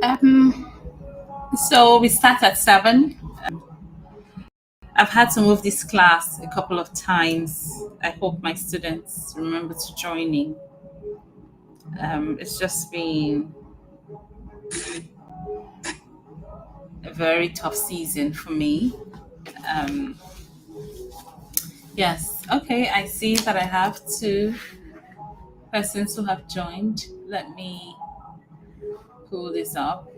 Um, so we start at 7. I've had to move this class a couple of times. I hope my students remember to join in. It's just been a very tough season for me. Um, yes, okay, I see that I have 2 persons who have joined. Let me pull this up.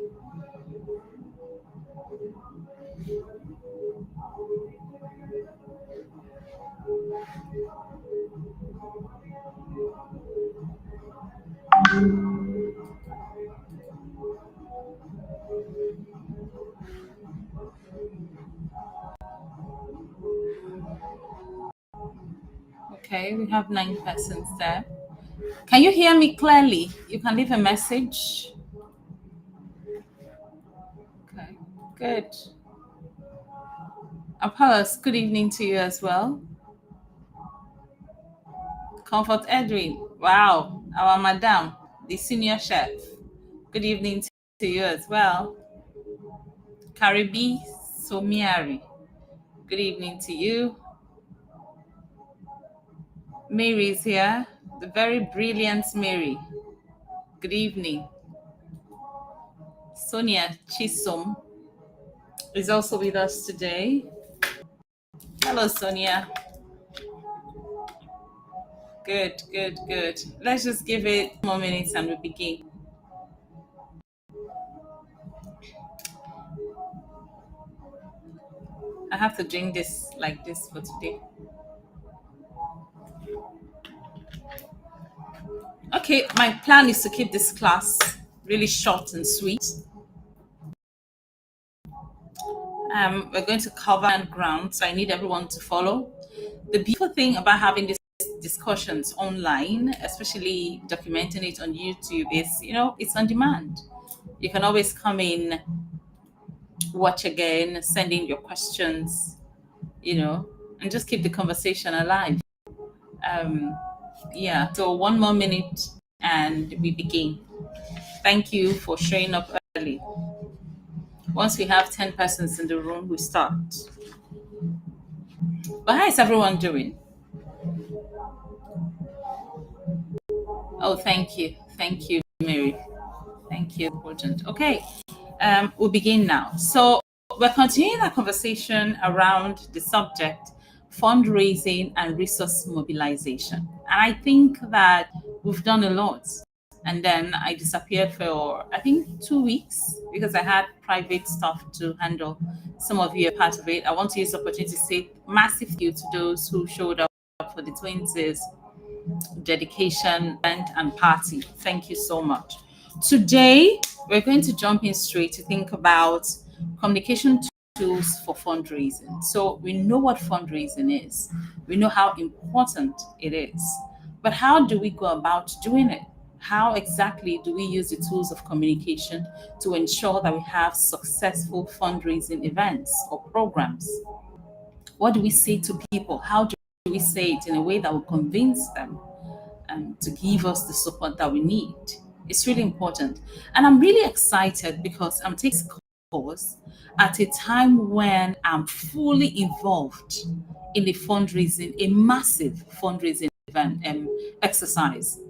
Okay, we have 9 persons there. Can you hear me clearly? You can leave a message. Okay, good. Apollos, good evening to you as well. Comfort Edwin, wow, our madam, the senior chef. Good evening to you as well. Caribe Somiari, good evening to you. Mary is here, the very brilliant Mary. Good evening. Sonia Chisom is also with us today. Hello, Sonia. Good, good, good. Let's just give it more minutes and we begin. I have to drink this like this for today. Okay, my plan is to keep this class really short and sweet. We're going to cover and ground, so I need everyone to follow. The beautiful thing about having these discussions online, especially documenting it on YouTube, is it's on demand. You can always come in, watch again, send in your questions, and just keep the conversation alive. Um, yeah, so 1 more minute and we begin. Thank you for showing up early. Once we have 10 persons in the room, we start. But how is everyone doing? Oh, thank you. Thank you, Mary. Thank you. Important. Okay, we'll begin now. So we're continuing our conversation around the subject fundraising and resource mobilization. And I think that we've done a lot. And then I disappeared for, I think, 2 weeks because I had private stuff to handle. Some of you are part of it. I want to use the opportunity to say massive thank you to those who showed up for the twins' dedication and party. Thank you so much. Today, we're going to jump in straight to think about communication tools for fundraising. So we know what fundraising is. We know how important it is. But how do we go about doing it? How exactly do we use the tools of communication to ensure that we have successful fundraising events or programs? What do we say to people? How do we say it in a way that will convince them to give us the support that we need? It's really important. And I'm really excited because I'm taking this course at a time when I'm fully involved in a fundraising, a massive fundraising event exercise.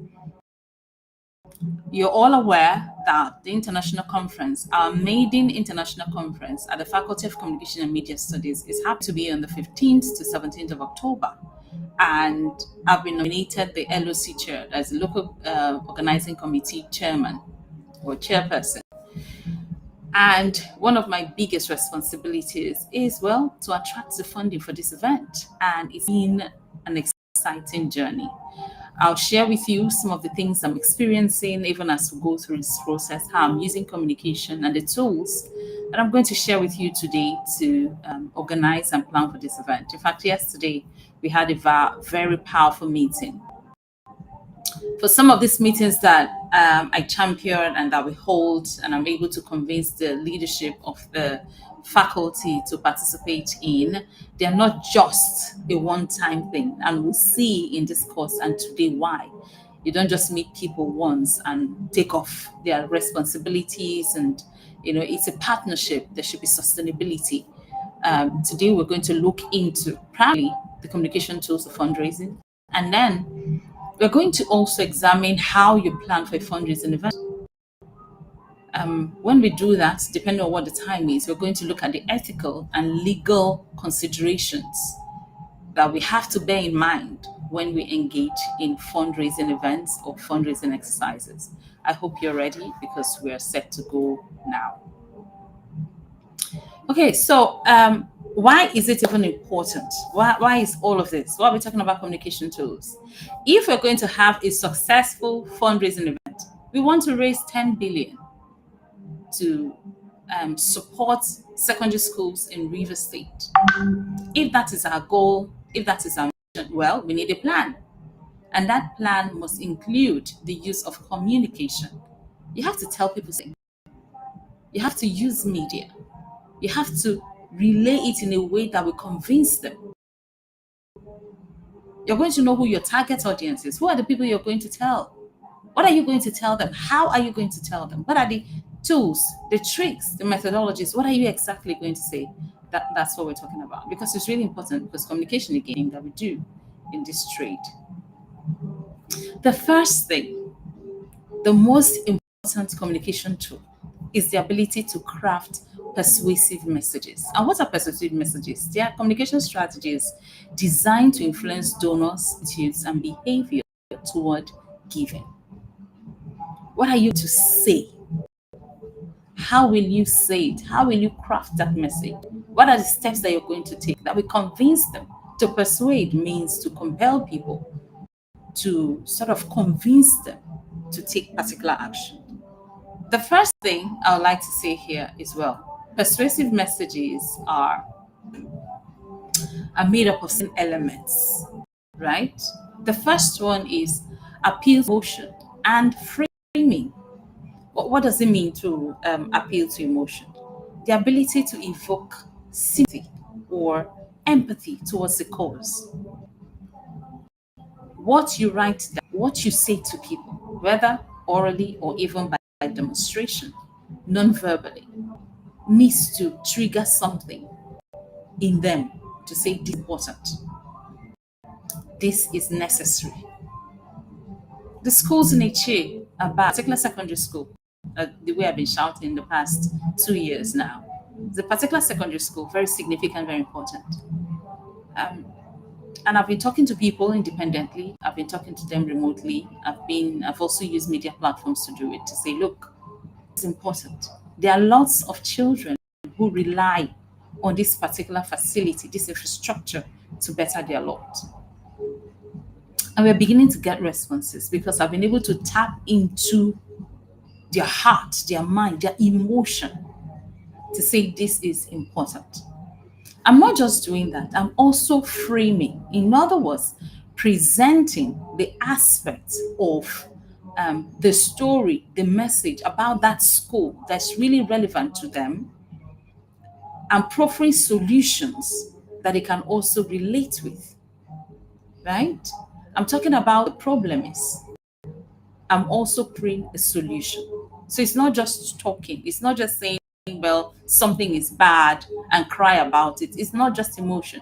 You're all aware that the international conference, our maiden international conference at the Faculty of Communication and Media Studies, is happy to be on the 15th to 17th of October. And I've been nominated the LOC chair, as the local organizing committee chairman or chairperson. And one of my biggest responsibilities is, well, to attract the funding for this event. And it's been an exciting journey. I'll share with you some of the things I'm experiencing, even as we go through this process, how I'm using communication and the tools that I'm going to share with you today to organize and plan for this event. In fact, yesterday we had a very powerful meeting. For some of these meetings that I champion and that we hold, and I'm able to convince the leadership of the faculty to participate in, they're not just a one-time thing. And we'll see in this course and today why. You don't just meet people once and take off their responsibilities, and it's a partnership. There should be sustainability. Today we're going to look into primarily the communication tools of fundraising, and then we're going to also examine how you plan for a fundraising event. When we do that, depending on what the time is, we're going to look at the ethical and legal considerations that we have to bear in mind when we engage in fundraising events or fundraising exercises. I hope you're ready because we're set to go now. Okay, so why is it even important? Why is all of this? Why are we talking about communication tools? If we're going to have a successful fundraising event, we want to raise 10 billion to support secondary schools in River State. If that is our goal, if that is our mission, well, we need a plan. And that plan must include the use of communication. You have to tell people things. You have to use media. You have to relay it in a way that will convince them. You're going to know who your target audience is. Who are the people you're going to tell? What are you going to tell them? How are you going to tell them? What are the tools, the tricks, the methodologies? What are you exactly going to say? That's what we're talking about. Because it's really important, because communication, again, that we do in this trade. The first thing, the most important communication tool is the ability to craft persuasive messages. And what are persuasive messages? They are communication strategies designed to influence donors, attitudes, and behavior toward giving. What are you to say? How will you say it? How will you craft that message? What are the steps that you're going to take that will convince them? To persuade means to compel people, to sort of convince them to take particular action. The first thing I would like to say here is, well, persuasive messages are made up of certain elements, right? The first one is appeal to emotion and framing. What does it mean to appeal to emotion? The ability to evoke sympathy or empathy towards the cause. What you write down, what you say to people, whether orally or even by demonstration, non-verbally, needs to trigger something in them to say this is important. This is necessary. The schools in Eche, a particular secondary school, the way I've been shouting in the past 2 years now, the particular secondary school, very significant, very important. And I've been talking to people independently. I've been talking to them remotely. I've also used media platforms to do it, to say, look, it's important. There are lots of children who rely on this particular facility, this infrastructure, to better their lot. And we're beginning to get responses because I've been able to tap into their heart, their mind, their emotion to say this is important. I'm not just doing that, I'm also framing. In other words, presenting the aspects of the story, the message about that school that's really relevant to them, and proffering solutions that they can also relate with, right? I'm talking about the problem is. I'm also bring a solution. So it's not just talking. It's not just saying, well, something is bad and cry about it. It's not just emotion.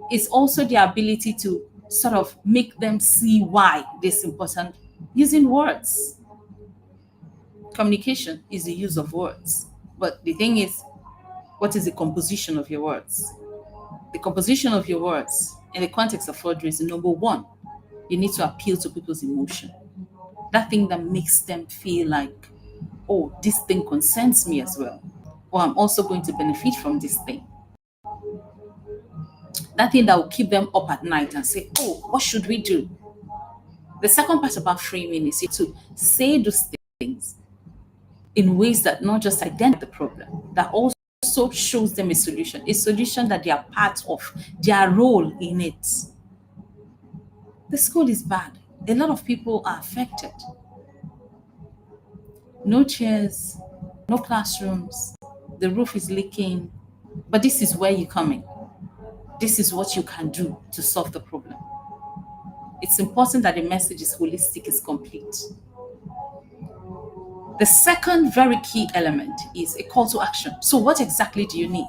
It's also the ability to sort of make them see why this is important using words. Communication is the use of words. But the thing is, what is the composition of your words? The composition of your words in the context of fundraising, number one, you need to appeal to people's emotion. That thing that makes them feel like, oh, this thing concerns me as well, or I'm also going to benefit from this thing. That thing that will keep them up at night and say, oh, what should we do? The second part about framing is to say those things in ways that not just identify the problem, that also shows them a solution that they are part of, their role in it. The school is bad. A lot of people are affected. No chairs, no classrooms, the roof is leaking. But this is where you come in. This is what you can do to solve the problem. It's important that the message is holistic, is complete. The second very key element is a call to action. So, what exactly do you need?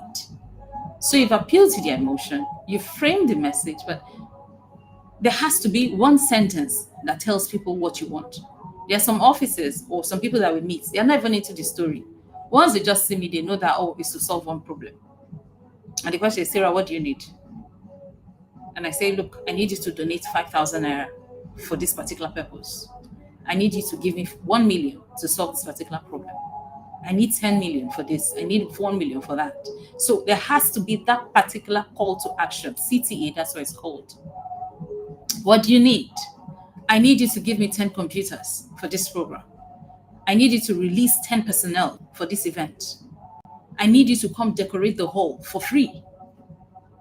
So, you've appealed to their emotion, you've framed the message, but there has to be one sentence that tells people what you want. There are some offices or some people that we meet, they are not even into the story. Once they just see me, they know that, oh, it's to solve one problem. And the question is, Sarah, what do you need? And I say, look, I need you to donate 5,000 naira for this particular purpose. I need you to give me 1 million to solve this particular problem. I need 10 million for this. I need 1 million for that. So there has to be that particular call to action. CTA, that's what it's called. What do you need? I need you to give me 10 computers for this program. I need you to release 10 personnel for this event. I need you to come decorate the hall for free.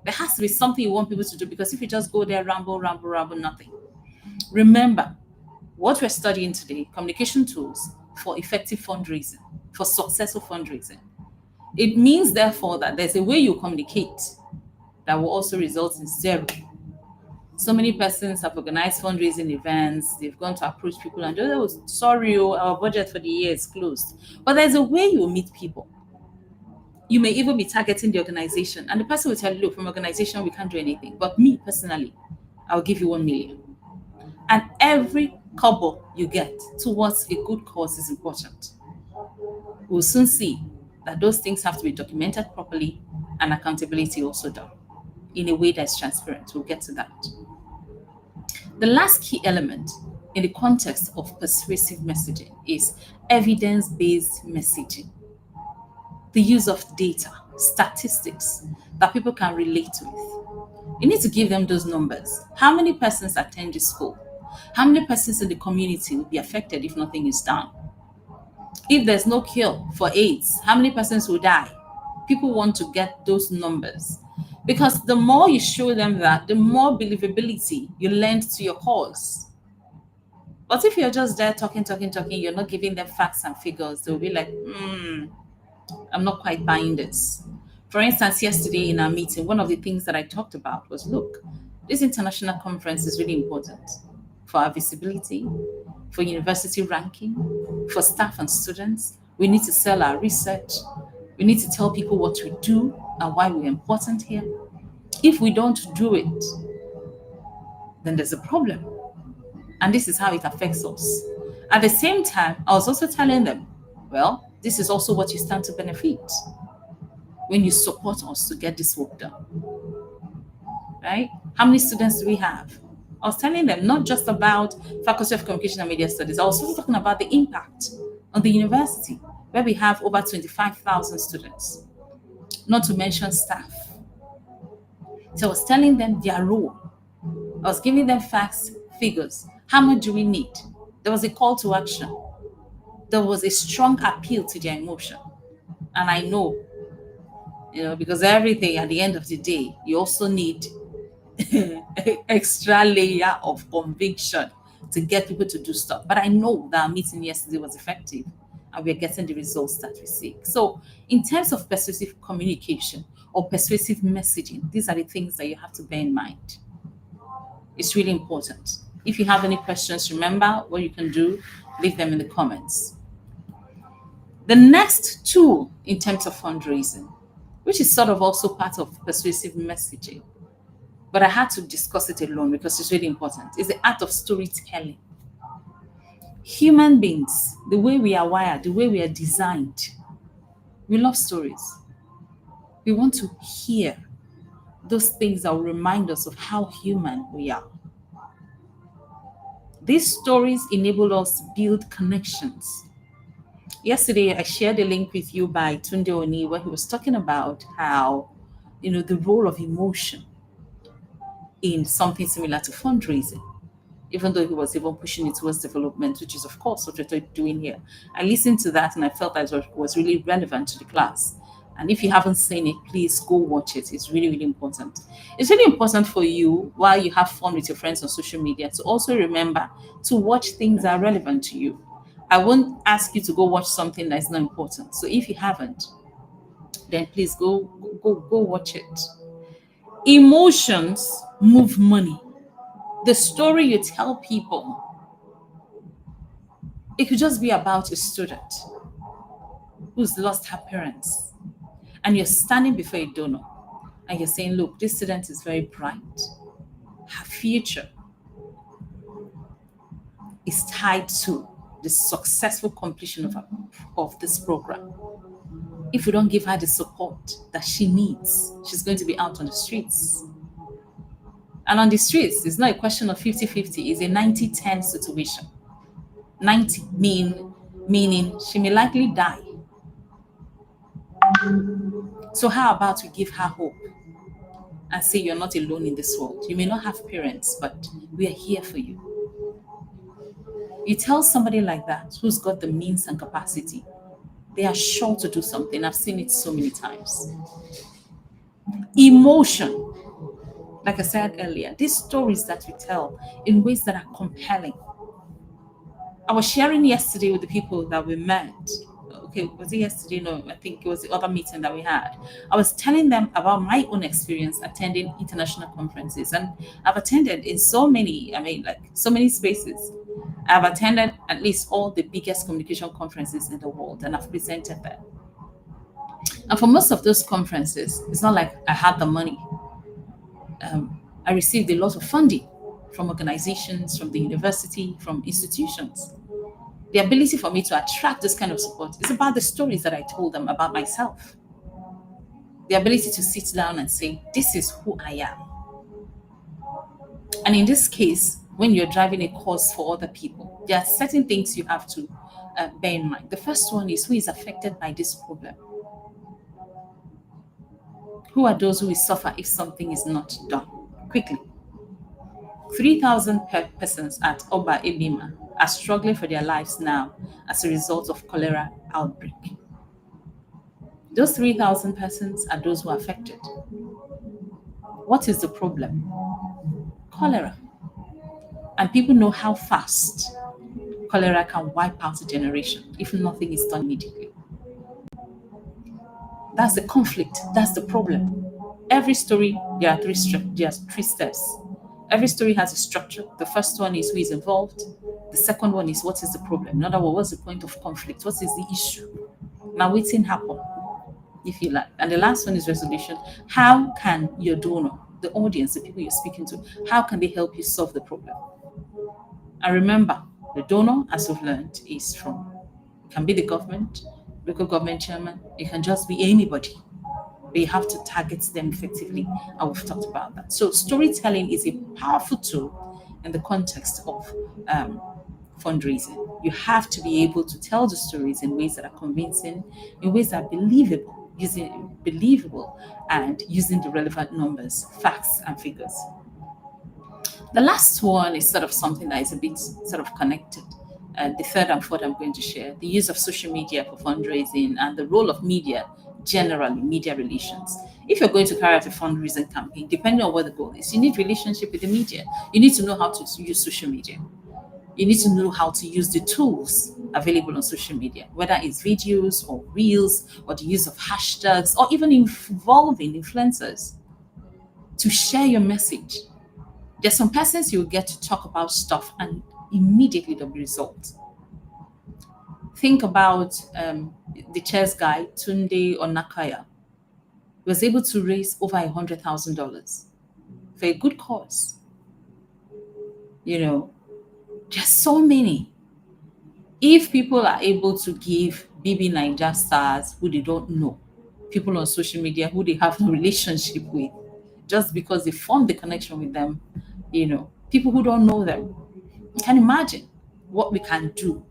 There has to be something you want people to do, because if you just go there, ramble, nothing. Remember, what we're studying today, communication tools for effective fundraising, for successful fundraising. It means, therefore, that there's a way you communicate that will also result in zero. So many persons have organized fundraising events, they've gone to approach people and they're, oh, sorry, our budget for the year is closed. But there's a way you meet people. You may even be targeting the organization, and the person will tell you, look, from organization, we can't do anything. But me personally, I'll give you 1 million. And every kobo you get towards a good cause is important. We'll soon see that those things have to be documented properly and accountability also done in a way that's transparent. We'll get to that. The last key element in the context of persuasive messaging is evidence-based messaging. The use of data, statistics that people can relate with. You need to give them those numbers. How many persons attend the school? How many persons in the community will be affected if nothing is done? If there's no cure for AIDS, how many persons will die? People want to get those numbers, because the more you show them that, the more believability you lend to your cause. But if you're just there talking, you're not giving them facts and figures, they'll be like, I'm not quite buying this. For instance, yesterday in our meeting, one of the things that I talked about was, look, this international conference is really important for our visibility, for university ranking, for staff and students. We need to sell our research. We need to tell people what we do and why we're important here. If we don't do it, then there's a problem. And this is how it affects us. At the same time, I was also telling them, well, this is also what you stand to benefit when you support us to get this work done. Right? How many students do we have? I was telling them not just about Faculty of Communication and Media Studies. I was also talking about the impact on the university, where we have over 25,000 students, not to mention staff. So I was telling them their role. I was giving them facts, figures. How much do we need? There was a call to action. There was a strong appeal to their emotion. And I know, because everything at the end of the day, you also need extra layer of conviction to get people to do stuff. But I know that our meeting yesterday was effective and we're getting the results that we seek. So in terms of persuasive communication or persuasive messaging, these are the things that you have to bear in mind. It's really important. If you have any questions, remember what you can do, leave them in the comments. The next tool in terms of fundraising, which is sort of also part of persuasive messaging, but I had to discuss it alone because it's really important, is the art of storytelling. Human beings, the way we are wired, the way we are designed, we love stories. We want to hear those things that will remind us of how human we are. These stories enable us to build connections. Yesterday, I shared a link with you by Tunde Oni, where he was talking about how, the role of emotion in something similar to fundraising. even though he was even pushing it towards development, which is, of course, what we're doing here. I listened to that and I felt that it was really relevant to the class. And if you haven't seen it, please go watch it. It's really, really important. It's really important for you while you have fun with your friends on social media to also remember to watch things that are relevant to you. I won't ask you to go watch something that's not important. So if you haven't, then please go watch it. Emotions move money. The story you tell people, it could just be about a student who's lost her parents, and you're standing before a donor and you're saying, look, this student is very bright. Her future is tied to the successful completion of this program. If we don't give her the support that she needs, she's going to be out on the streets. And on the streets, it's not a question of 50-50, it's a 90-10 situation. 90 meaning she may likely die. So how about we give her hope and say you're not alone in this world? You may not have parents, but we are here for you. You tell somebody like that who's got the means and capacity, they are sure to do something. I've seen it so many times. Emotion, like I said earlier, these stories that we tell in ways that are compelling. I was sharing yesterday with the people that we met. Okay, was it yesterday? No, I think it was the other meeting that we had. I was telling them about my own experience attending international conferences, and I've attended in so many, like so many spaces. I've attended at least all the biggest communication conferences in the world, and I've presented there. And for most of those conferences, it's not like I had the money. I received a lot of funding from organizations, from the university, from institutions. The ability for me to attract this kind of support is about the stories that I told them about myself. The ability to sit down and say, this is who I am. And in this case, when you're driving a cause for other people, there are certain things you have to bear in mind. The first one is, who is affected by this problem? Who are those who will suffer if something is not done quickly? 3,000 persons at Oba Ebima are struggling for their lives now as a result of cholera outbreak. Those 3,000 persons are those who are affected. What is the problem? Cholera. And people know how fast cholera can wipe out a generation if nothing is done immediately. That's the conflict. That's the problem. Every story, there are three steps. Every story has a structure. The first one is who is involved. The second one is what is the problem. In other words, what's the point of conflict? What is the issue? Now, waiting happen, if you like. And the last one is resolution. How can your donor, the audience, the people you're speaking to, how can they help you solve the problem? And remember, the donor, as we've learned, is from, it can be the government, local government chairman, it can just be anybody. But you have to target them effectively, and we've talked about that. So storytelling is a powerful tool in the context of fundraising. You have to be able to tell the stories in ways that are convincing, in ways that are believable, and using the relevant numbers, facts, and figures. The last one is sort of something that is a bit sort of connected. The third and fourth I'm going to share, the use of social media for fundraising and the role of media, generally media relations. If you're going to carry out a fundraising campaign, depending on what the goal is, you need relationship with the media. You need to know how to use social media. You need to know how to use the tools available on social media, whether it's videos or reels or the use of hashtags or even involving influencers to share your message. There's some persons you'll get to talk about stuff and immediately there'll be results. Think about the chess guy, Tunde Onakaya, was able to raise over $100,000 for a good cause. There's so many. If people are able to give BB Niger stars who they don't know, people on social media who they have no relationship with, just because they formed the connection with them, people who don't know them, you can imagine what we can do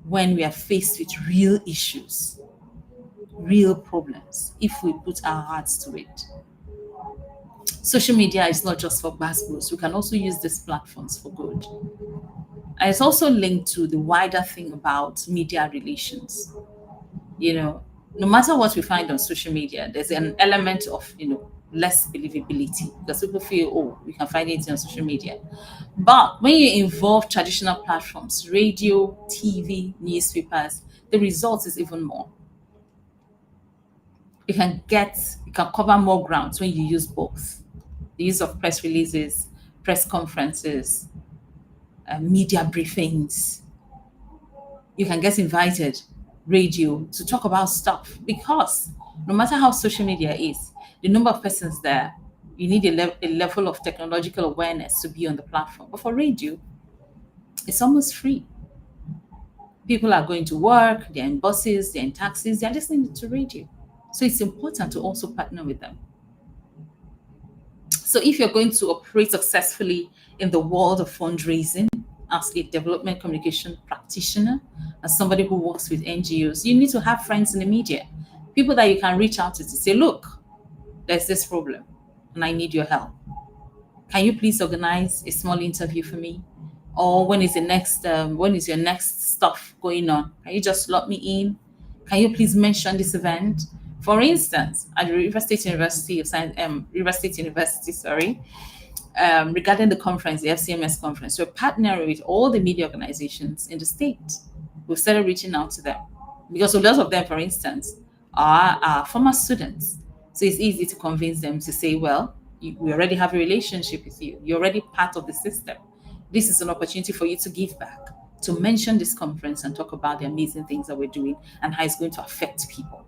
when we are faced with real issues, real problems, if we put our hearts to it. Social media is not just for buzzwords. We can also use these platforms for good. And it's also linked to the wider thing about media relations. You know, no matter what we find on social media, there's an element of, less believability because people feel, oh, we can find it on social media. But when you involve traditional platforms, radio, TV, newspapers, the result is even more. You can cover more grounds when you use both. The use of press releases, press conferences, media briefings. You can get invited radio to talk about stuff because no matter how social media is, the number of persons there, you need a level of technological awareness to be on the platform. But for radio, it's almost free. People are going to work, they're in buses, they're in taxis, they're listening to radio. So it's important to also partner with them. So if you're going to operate successfully in the world of fundraising as a development communication practitioner, as somebody who works with NGOs, you need to have friends in the media, people that you can reach out to say, look, there's this problem and I need your help. Can you please organize a small interview for me? Or when is your next stuff going on? Can you just slot me in? Can you please mention this event? For instance, at the River State University, sorry, regarding the conference, the FCMS conference, we're partnering with all the media organizations in the state. We've started reaching out to them because a lot of them, for instance, are former students. So it's easy to convince them to say, well, we already have a relationship with you. You're already part of the system. This is an opportunity for you to give back, to mention this conference and talk about the amazing things that we're doing and how it's going to affect people.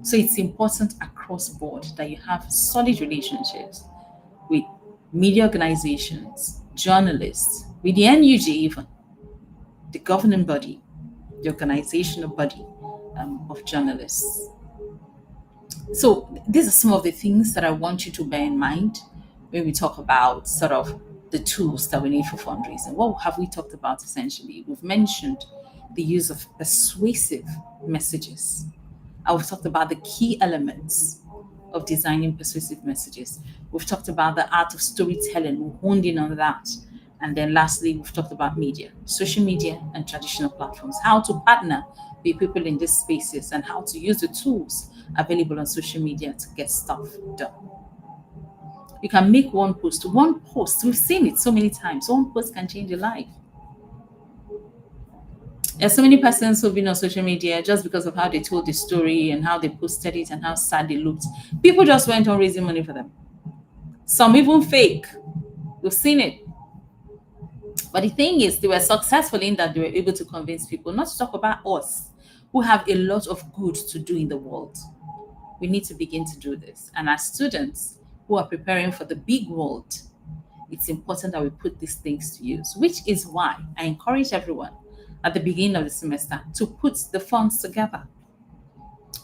So it's important across board that you have solid relationships with media organizations, journalists, with the NUG even, the governing body, the organizational body of journalists. So these are some of the things that I want you to bear in mind when we talk about sort of the tools that we need for fundraising. What have we talked about essentially? We've mentioned the use of persuasive messages. I've talked about the key elements of designing persuasive messages. We've talked about the art of storytelling. We honed in on that. And then lastly, we've talked about media, social media and traditional platforms, how to partner with people in these spaces and how to use the tools available on social media to get stuff done. You can make one post. One post, we've seen it so many times. One post can change your life. There's so many persons who've been on social media just because of how they told the story and how they posted it and how sad they looked. People just went on raising money for them. Some even fake. We've seen it. But the thing is, they were successful in that they were able to convince people not to talk about us, who have a lot of good to do in the world. We need to begin to do this. And as students who are preparing for the big world, it's important that we put these things to use, which is why I encourage everyone at the beginning of the semester to put the funds together.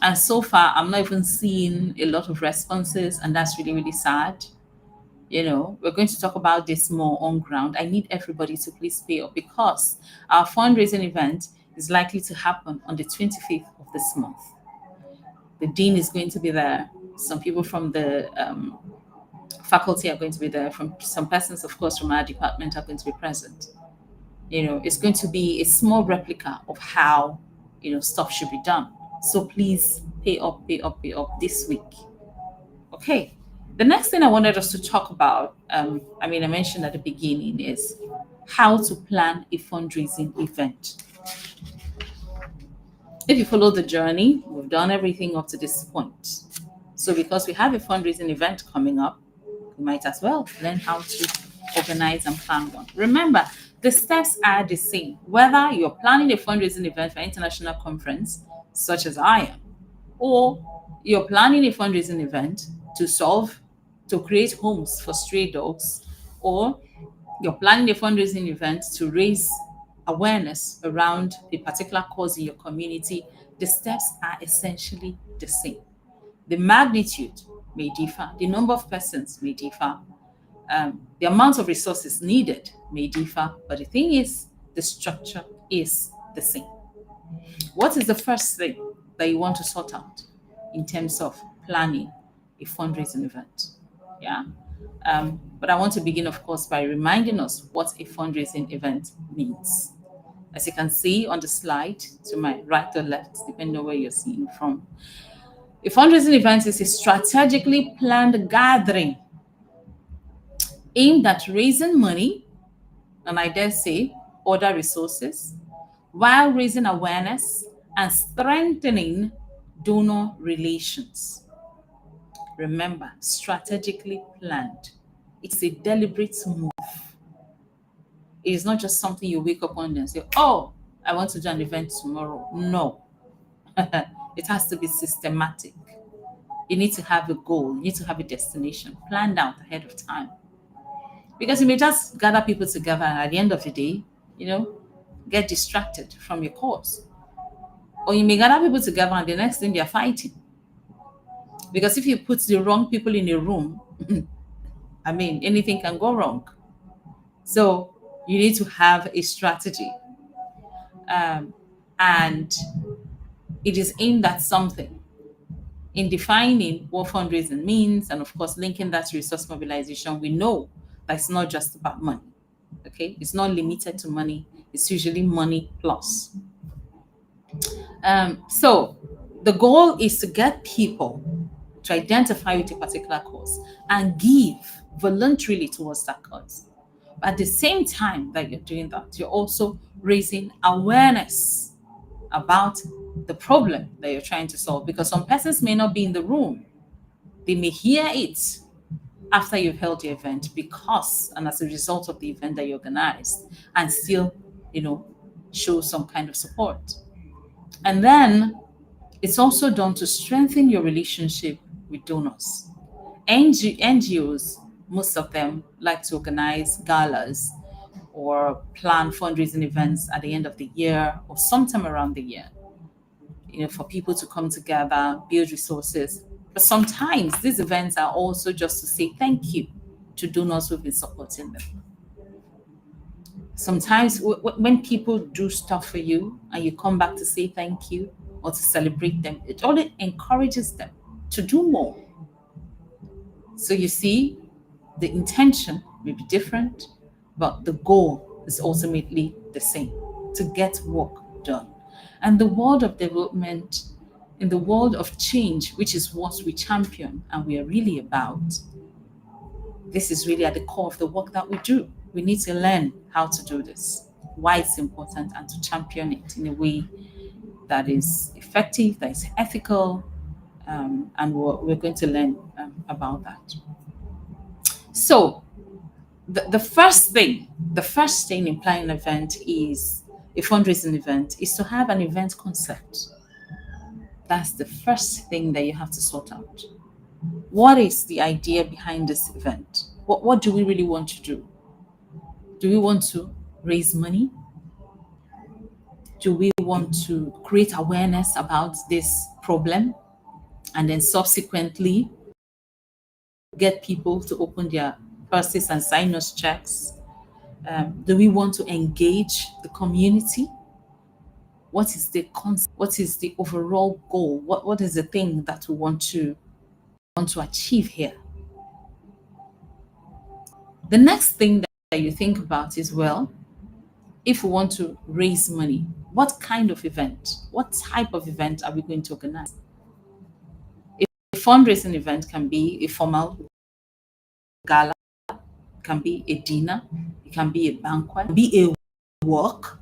And so far, I'm not even seeing a lot of responses, and that's really, really sad. We're going to talk about this more on ground. I need everybody to please pay up because our fundraising event is likely to happen on the 25th of this month. The dean is going to be there. Some people from the faculty are going to be there. From some persons, of course, from our department are going to be present. It's going to be a small replica of how, stuff should be done. So please pay up this week. Okay. The next thing I wanted us to talk about, I mentioned at the beginning, is how to plan a fundraising event. If you follow the journey, we've done everything up to this point. So because we have a fundraising event coming up, we might as well learn how to organize and plan one. Remember, the steps are the same, whether you're planning a fundraising event for an international conference, such as I am, or you're planning a fundraising event to create homes for stray dogs, or you're planning a fundraising event to raise awareness around a particular cause in your community. The steps are essentially the same. The magnitude may differ, the number of persons may differ, the amount of resources needed may differ, but the thing is, the structure is the same. What is the first thing that you want to sort out in terms of planning a fundraising event? Yeah. But I want to begin, of course, by reminding us what a fundraising event means. As you can see on the slide, to my right or left, depending on where you're seeing from, a fundraising event is a strategically planned gathering aimed at raising money, and I dare say other resources, while raising awareness and strengthening donor relations. Remember, strategically planned. It's a deliberate move. It is not just something you wake up one day and say, oh, I want to do an event tomorrow. No, it has to be systematic. You need to have a goal, you need to have a destination planned out ahead of time. Because you may just gather people together and at the end of the day, you know, get distracted from your cause. Or you may gather people together and the next thing they're fighting. Because if you put the wrong people in a room, I mean, anything can go wrong. So you need to have a strategy. And it is aimed at something. In defining what fundraising means, and of course, linking that to resource mobilization, we know that it's not just about money. Okay, it's not limited to money, it's usually money plus. So the goal is to get people to identify with a particular cause and give voluntarily towards that cause. But at the same time that you're doing that, you're also raising awareness about the problem that you're trying to solve, because some persons may not be in the room. They may hear it after you've held the event because and as a result of the event that you organized, and still, show some kind of support. And then it's also done to strengthen your relationship with donors. NGOs, most of them like to organize galas or plan fundraising events at the end of the year or sometime around the year, for people to come together, build resources. But sometimes these events are also just to say thank you to donors who've been supporting them. Sometimes when people do stuff for you and you come back to say thank you or to celebrate them, it only encourages them to do more. So you see, the intention may be different, but the goal is ultimately the same, to get work done. And the world of development, in the world of change, which is what we champion and we are really about, this is really at the core of the work that we do. We need to learn how to do this, why it's important, and to champion it in a way that is effective, that is ethical, and we're going to learn about that. So the first thing in planning an event is a fundraising event is to have an event concept. That's the first thing that you have to sort out. What is the idea behind this event? What do we really want to do? Do we want to raise money? Do we want to create awareness about this problem and then subsequently get people to open their purses and sign us checks? Do we want to engage the community? What is the concept? What is the overall goal? What is the thing that we want to achieve here? The next thing that you think about is, well, if we want to raise money, what kind of event, what type of event are we going to organize? A fundraising event can be a formal gala, it can be a dinner, it can be a banquet, it can be a walk.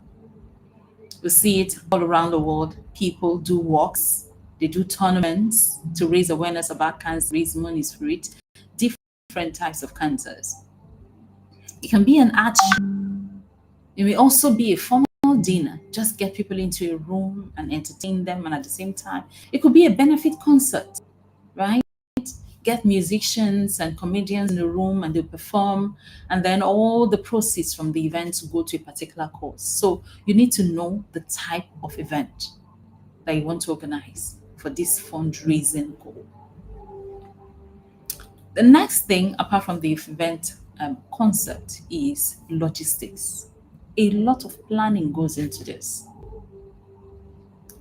We see it all around the world. People do walks, they do tournaments to raise awareness about cancer, raise money for it, different types of cancers. It can be an art show. It may also be a formal dinner, just get people into a room and entertain them, and at the same time, it could be a benefit concert, right? Get musicians and comedians in the room and they perform, and then all the proceeds from the event go to a particular cause. So you need to know the type of event that you want to organize for this fundraising goal. The next thing, apart from the event concept, is logistics. A lot of planning goes into this.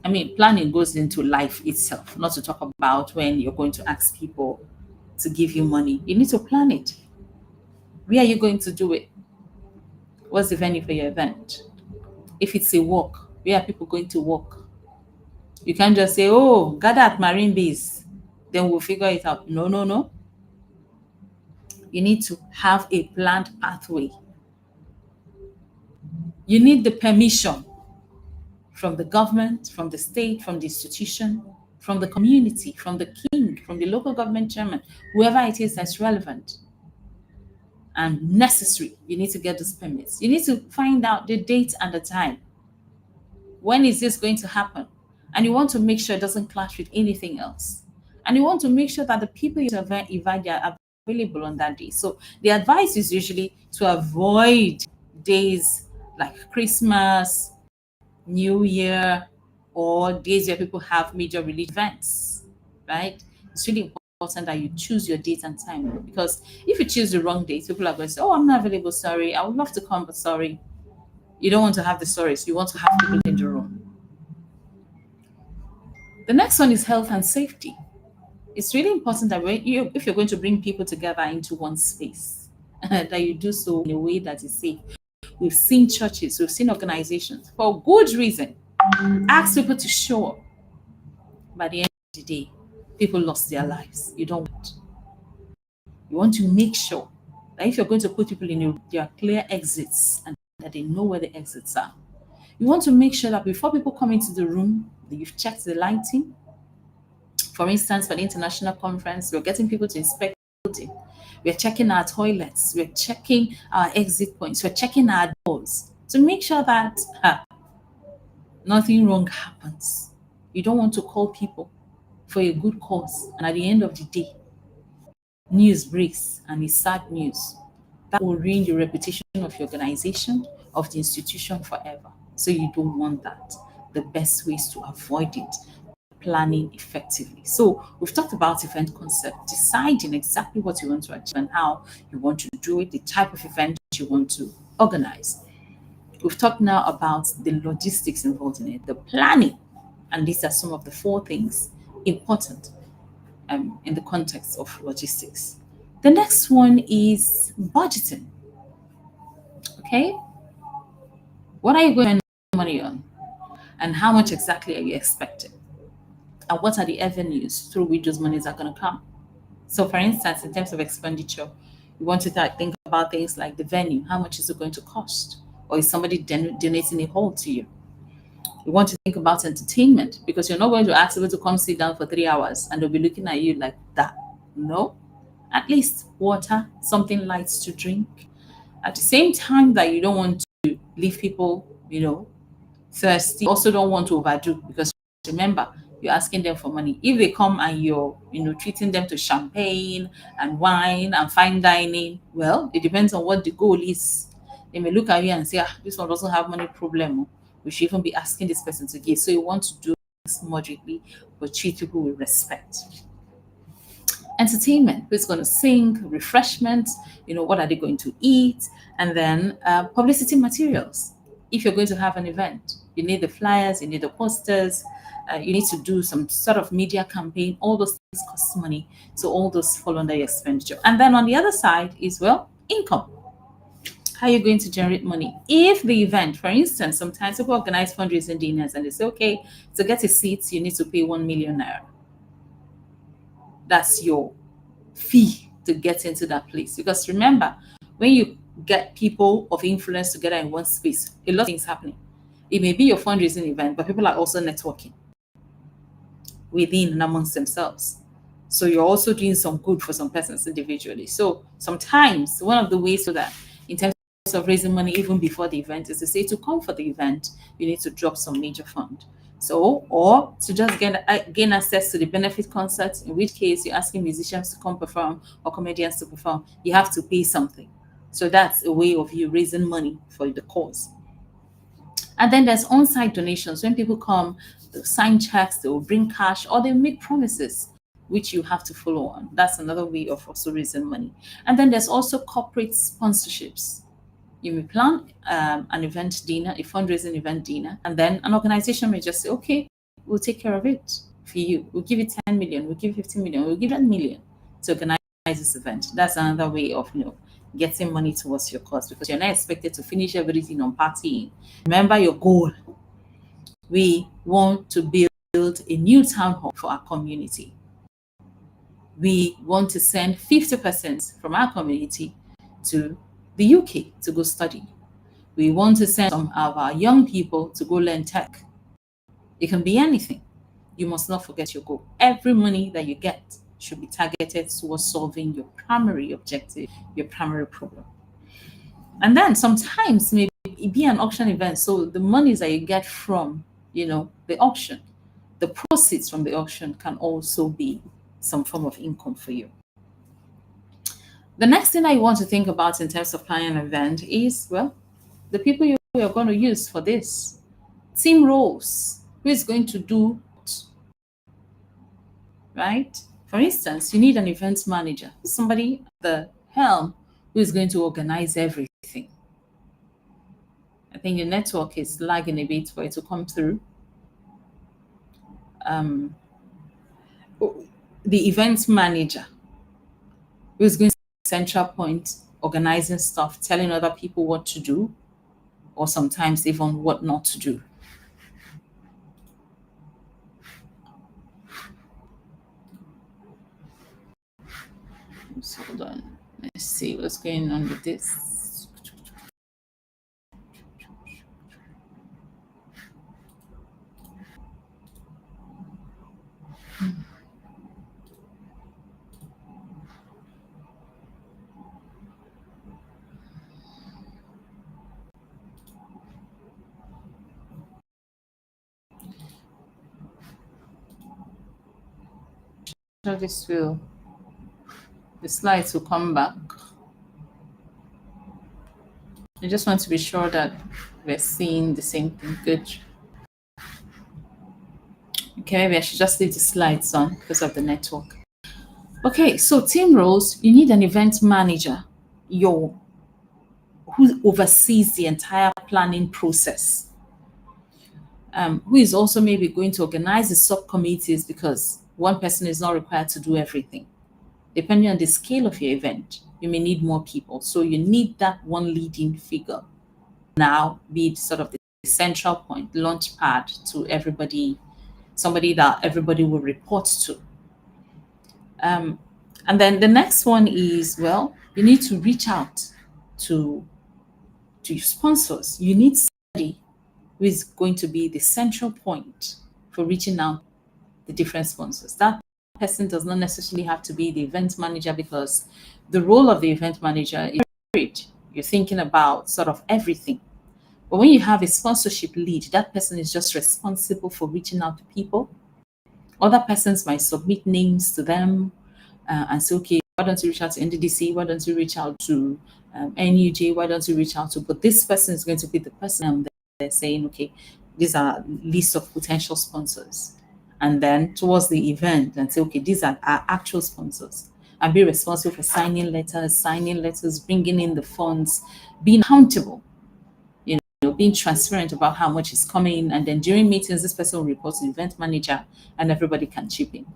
I mean, planning goes into life itself, not to talk about when you're going to ask people to give you money. You need to plan it. Where are you going to do it? What's the venue for your event? If it's a walk, where are people going to walk? You can't just say, oh, gather at Marine Base, then we'll figure it out. No, no, no. You need to have a planned pathway. You need the permission from the government, from the state, from the institution, from the community, from the king, from the local government chairman, whoever it is that's relevant and necessary. You need to get those permits. You need to find out the date and the time. When is this going to happen? And you want to make sure it doesn't clash with anything else. And you want to make sure that the people you invite are available on that day. So the advice is usually to avoid days like Christmas, New Year, or days where people have major religious events, right? It's really important that you choose your date and time, because if you choose the wrong date, people are going to say, oh, I'm not available, sorry. I would love to come, but sorry. You don't want to have the stories. You want to have people in the room. The next one is health and safety. It's really important that if you're going to bring people together into one space, that you do so in a way that is safe. We've seen churches, we've seen organizations for good reason ask people to show up. By the end of the day, people lost their lives. You don't want. You want to make sure that if you're going to put people in, there are clear exits and that they know where the exits are. You want to make sure that before people come into the room, that you've checked the lighting. For instance, for the international conference, we're getting people to inspect the building. We're checking our toilets. We're checking our exit points. We're checking our doors to make sure that nothing wrong happens. You don't want to call people for a good cause, and at the end of the day, news breaks and it's sad news. That will ruin the reputation of your organization, of the institution forever. So you don't want that. The best way is to avoid it, planning effectively. So we've talked about event concept, deciding exactly what you want to achieve and how you want to do it, the type of event you want to organize. We've talked now about the logistics involved in it, the planning, and these are some of the 4 things important in the context of logistics. The next one is budgeting. Okay, what are you going to spend money on, and how much exactly are you expecting, and what are the avenues through which those monies are going to come? So, for instance, in terms of expenditure, you want to think about things like the venue. How much is it going to cost? Or is somebody donating a hall to you? You want to think about entertainment, because you're not going to ask people to come sit down for 3 hours and they'll be looking at you like that. No, at least water, something light to drink. At the same time that you don't want to leave people, thirsty. You also don't want to overdo, because remember, you're asking them for money. If they come and you're, treating them to champagne and wine and fine dining, well, it depends on what the goal is. They may look at you and say, this one doesn't have money problem. We should even be asking this person to give. So you want to do things moderately, but treat people with respect. Entertainment, who's going to sing, refreshment, what are they going to eat, and then publicity materials. If you're going to have an event, you need the flyers, you need the posters, you need to do some sort of media campaign. All those things cost money, so all those fall under your expenditure. And then on the other side is, income. How are you going to generate money? If the event, for instance, sometimes people organize fundraising dinners and they say, okay, to get a seat, you need to pay 1 million naira. That's your fee to get into that place. Because remember, when you get people of influence together in one space, a lot of things happening. It may be your fundraising event, but people are also networking within and amongst themselves. So you're also doing some good for some persons individually. So sometimes one of the ways so that in terms of raising money even before the event is to say, to come for the event, you need to drop some major fund. So, or to just gain access to the benefit concerts, in which case you're asking musicians to come perform or comedians to perform, you have to pay something. So that's a way of you raising money for the cause. And then there's on-site donations. When people come, they'll sign checks, they will bring cash, or they make promises, which you have to follow on. That's another way of also raising money. And then there's also corporate sponsorships. You may plan an event dinner, a fundraising event dinner, and then an organization may just say, okay, we'll take care of it for you. We'll give you 10 million, we'll give you 15 million, we'll give you 1 million to organize organize this event. That's another way of, getting money towards your cause, because you're not expected to finish everything on partying. Remember your goal. We want to build a new town hall for our community. We want to send 50% from our community to the UK to go study. We want to send some of our young people to go learn tech. It can be anything. You must not forget your goal. Every money that you get should be targeted towards solving your primary objective, your primary problem. And then sometimes maybe it be an auction event. So the monies that you get from, the auction, the proceeds from the auction can also be some form of income for you. The next thing that you want to think about in terms of planning an event is, well, the people you are going to use for this. Team roles. Who is going to do what? Right? For instance, you need an event manager, somebody at the helm who is going to organize everything. I think your network is lagging a bit for it to come through. The event manager who is going to be the central point, organizing stuff, telling other people what to do, or sometimes even what not to do. So hold on. Let's see what's going on with this. So the slides will come back. I just want to be sure that we're seeing the same thing. Good. Okay, maybe I should just leave the slides on because of the network. Okay, so team roles, you need an event manager, who oversees the entire planning process. Who is also maybe going to organize the subcommittees, because one person is not required to do everything. Depending on the scale of your event, you may need more people. So you need that one leading figure. Now, be it sort of the central point, launch pad to everybody, somebody that everybody will report to. And then the next one is, well, you need to reach out to your sponsors. You need somebody who is going to be the central point for reaching out the different sponsors. That person does not necessarily have to be the event manager, because the role of the event manager is great. You're thinking about sort of everything. But when you have a sponsorship lead, that person is just responsible for reaching out to people. Other persons might submit names to them and say, okay, why don't you reach out to NDDC? Why don't you reach out to NUJ? Why don't you reach out to? But this person is going to be the person they're saying, okay, these are lists of potential sponsors. And then towards the event, and say, okay, these are our actual sponsors. And be responsible for signing letters, bringing in the funds, being accountable, being transparent about how much is coming. And then during meetings, this person will report to the event manager and everybody can chip in.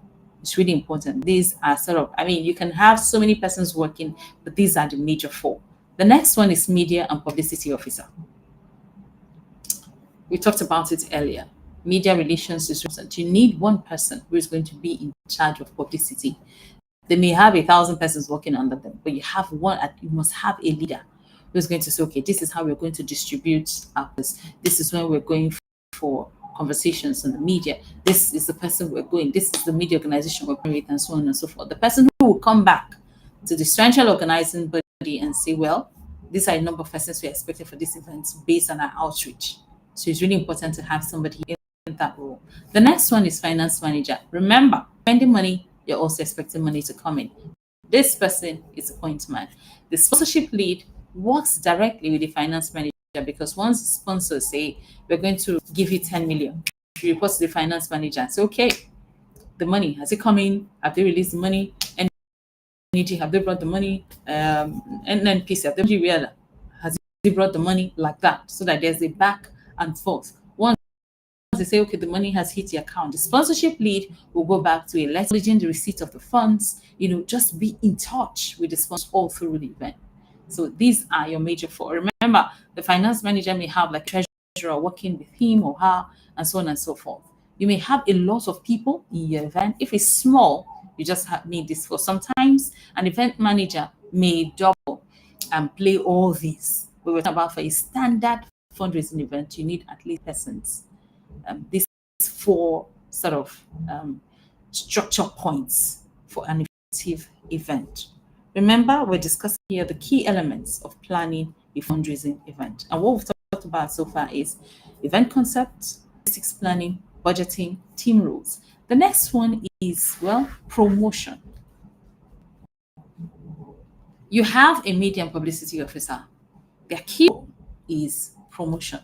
It's really important. These are sort of, you can have so many persons working, but these are the major four. The next one is media and publicity officer. We talked about it earlier. Media relations is important. You need one person who is going to be in charge of publicity. They may have 1,000 persons working under them, but you have one. You must have a leader who's going to say, okay, this is how we're going to distribute ours. This is when we're going for conversations in the media. This is the person we're going. This is the media organization we're going with, and so on and so forth. The person who will come back to the central organizing body and say, well, these are the number of persons we're expecting for this event based on our outreach. So it's really important to have somebody in that role. The next one is finance manager. Remember, spending money, you're also expecting money to come in. This person is a point man. The sponsorship lead works directly with the finance manager, because once sponsors say, we're going to give you 10 million, you report to the finance manager and say, okay, the money, has it come in? Have they released the money? Energy, have they brought the money? NNPC, have they has he brought the money? Like that, so that there's a back and forth. Once they say, okay, the money has hit the account, the sponsorship lead will go back to a letter acknowledging the receipt of the funds. Just be in touch with the sponsor all through the event. So these are your major four. Remember, the finance manager may have like treasurer working with him or her, and so on and so forth. You may have a lot of people in your event. If it's small, you just need this for. Sometimes an event manager may double and play all these. But we're talking about for a standard fundraising event, you need at least persons. These four sort of structure points for an effective event. Remember, we're discussing here the key elements of planning a fundraising event. And what we've talked about so far is event concepts, basics planning, budgeting, team rules. The next one is, well, promotion. You have a media and publicity officer. Their key role is promotion.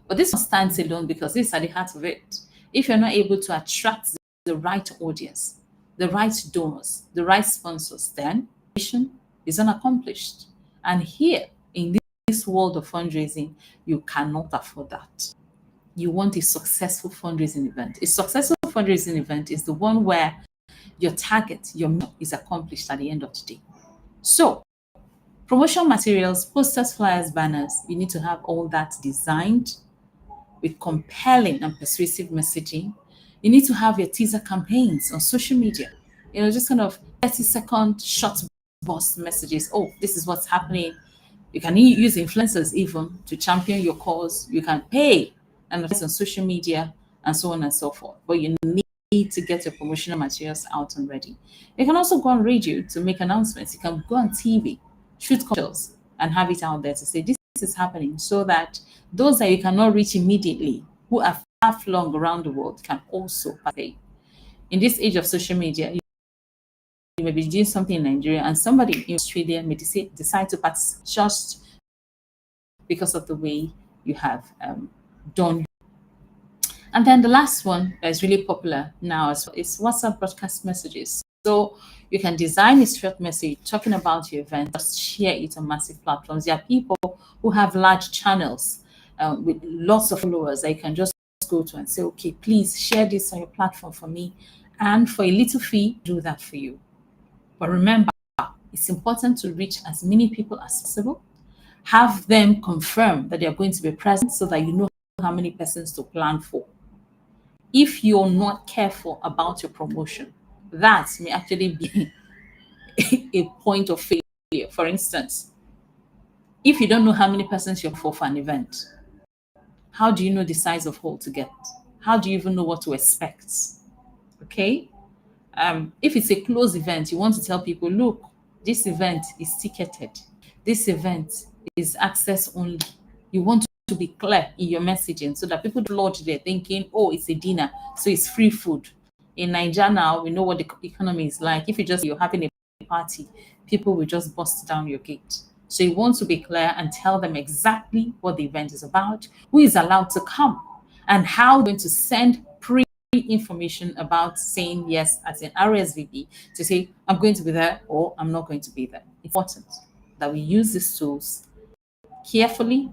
But this one stands alone because this is at the heart of it. If you're not able to attract the right audience, the right donors, the right sponsors, then mission is unaccomplished. And here in this world of fundraising, you cannot afford that. You want a successful fundraising event. A successful fundraising event is the one where your target, your mission is accomplished at the end of the day. So, promotional materials, posters, flyers, banners, you need to have all that designed with compelling and persuasive messaging. You need to have your teaser campaigns on social media. Just kind of 30-second short burst messages. Oh, this is what's happening. You can use influencers even to champion your cause. You can pay and advertise on social media and so on and so forth. But you need to get your promotional materials out and ready. You can also go on radio to make announcements. You can go on TV, shoot commercials, and have it out there to say this is happening, so that those that you cannot reach immediately, who are far flung around the world, can also partake. In this age of social media, you may be doing something in Nigeria and somebody in Australia may decide to participate just because of the way you have done. And then the last one that is really popular now is WhatsApp broadcast messages. So you can design a short message talking about your event, just share it on massive platforms. There are people who have large channels with lots of followers that you can just go to and say, okay, please share this on your platform for me. And for a little fee, do that for you. But remember, it's important to reach as many people as possible. Have them confirm that they are going to be present so that you know how many persons to plan for. If you're not careful about your promotion, that may actually be a point of failure. For instance, if you don't know how many persons you're for an event, how do you know the size of hall to get? How do you even know what to expect? Okay. If it's a closed event, you want to tell people, look, this event is ticketed. This event is access only. You want to be clear in your messaging so that people don't lodge there thinking, oh, it's a dinner, so it's free food. In Nigeria now, we know what the economy is like. If you're having a party, people will just bust down your gate. So you want to be clear and tell them exactly what the event is about, who is allowed to come, and how you're going to send information about saying yes as an RSVP to say, I'm going to be there or I'm not going to be there. It's important that we use these tools carefully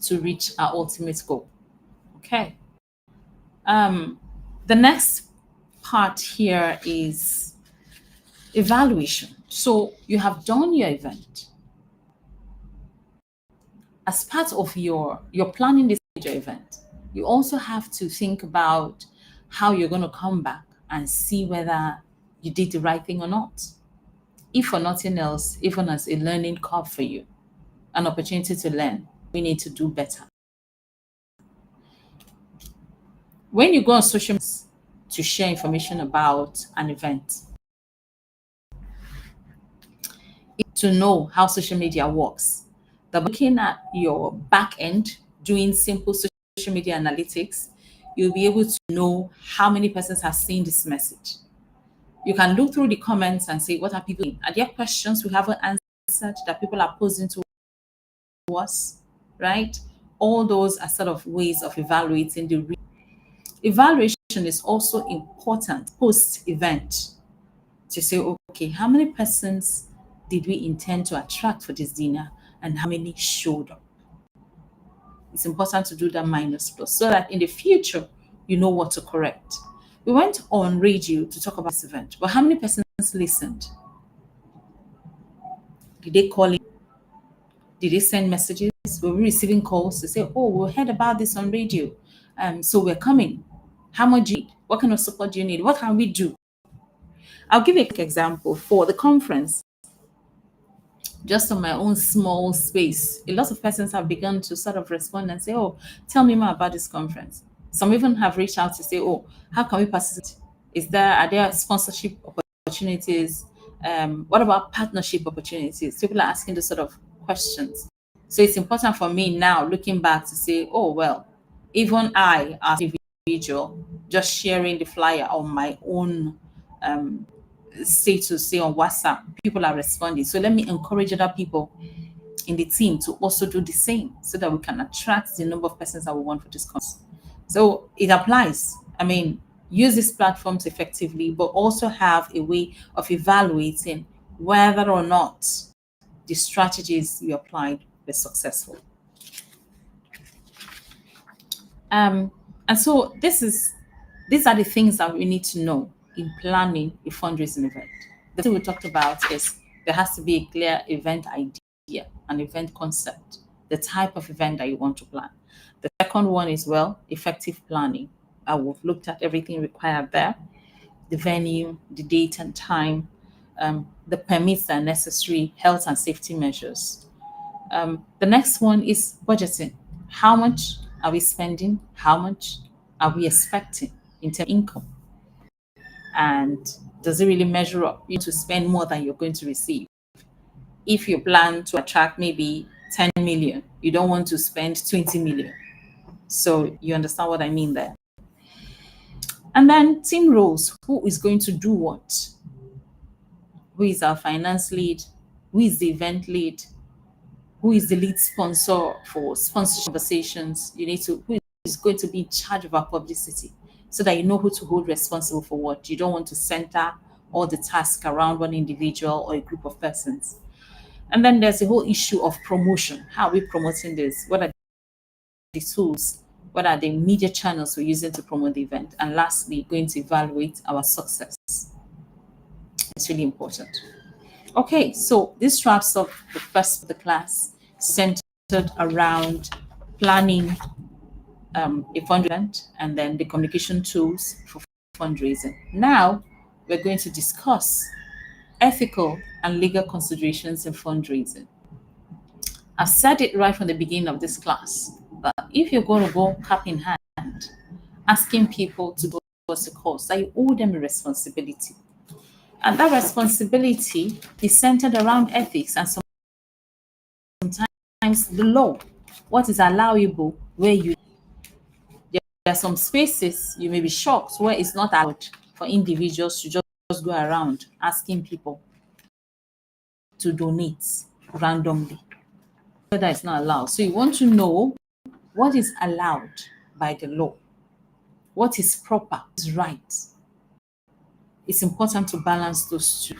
to reach our ultimate goal. Okay. The next part here is evaluation. So you have done your event. As part of your planning this major event, you also have to think about how you're going to come back and see whether you did the right thing or not. If for nothing else, even as a learning curve for you, an opportunity to learn, we need to do better. When you go on social media to share information about an event, to know how social media works, that looking at your back end, doing simple social media analytics, you'll be able to know how many persons have seen this message. You can look through the comments and say, what are people doing? Are there questions we haven't answered that people are posing to us, right? All those are sort of ways of evaluating the evaluation is also important post-event to say, okay, how many persons did we intend to attract for this dinner and how many showed up? It's important to do that minus plus so that in the future you know what to correct. We went on radio to talk about this event, but how many persons listened? Did they call in? Did they send messages? Were we receiving calls to say, "Oh, we heard about this on radio, so we're coming. How much do you need? What kind of support do you need? What can we do?" I'll give you a quick example for the conference. Just on my own small space, a lot of persons have begun to sort of respond and say, "Oh, tell me more about this conference." Some even have reached out to say, "Oh, how can we participate? Are there sponsorship opportunities? What about partnership opportunities?" People are asking those sort of questions. So it's important for me now, looking back, to say, "Oh, well, even I, as an individual, just sharing the flyer on my own status, say on WhatsApp, people are responding. So let me encourage other people in the team to also do the same so that we can attract the number of persons that we want for this conference." So it applies. I mean, use these platforms effectively, but also have a way of evaluating whether or not the strategies you applied were successful. Um, and so these are the things that we need to know in planning a fundraising event. The thing we talked about is there has to be a clear event idea, an event concept, the type of event that you want to plan. The second one is, well, effective planning. We've looked at everything required there, the venue, the date and time, the permits that are necessary, health and safety measures. The next one is budgeting. How much are we spending? How much are we expecting in terms of income? And does it really measure up? You need to spend more than you're going to receive. If you plan to attract maybe 10 million, you don't want to spend 20 million. So you understand what I mean there. And then team roles. Who is going to do what? Who is our finance lead? Who is the event lead? Who is the lead sponsor for sponsorship conversations? You need to, who is going to be in charge of our publicity so that you know who to hold responsible for what. You don't want to center all the tasks around one individual or a group of persons. And then there's the whole issue of promotion. How are we promoting this? What are the tools? What are the media channels we're using to promote the event? And lastly, going to evaluate our success. It's really important. Okay, so this wraps up the first of the class centered around planning a fundraising and then the communication tools for fundraising. Now we're going to discuss ethical and legal considerations in fundraising. I've said it right from the beginning of this class that if you're going to go cap in hand, asking people to go towards a cause, that you owe them a responsibility. And that responsibility is centered around ethics and sometimes the law. What is allowable where you there are some spaces you may be shocked where it's not allowed for individuals to just go around asking people to donate randomly. Whether it's not allowed. So you want to know what is allowed by the law, what is proper, is right. It's important to balance those two.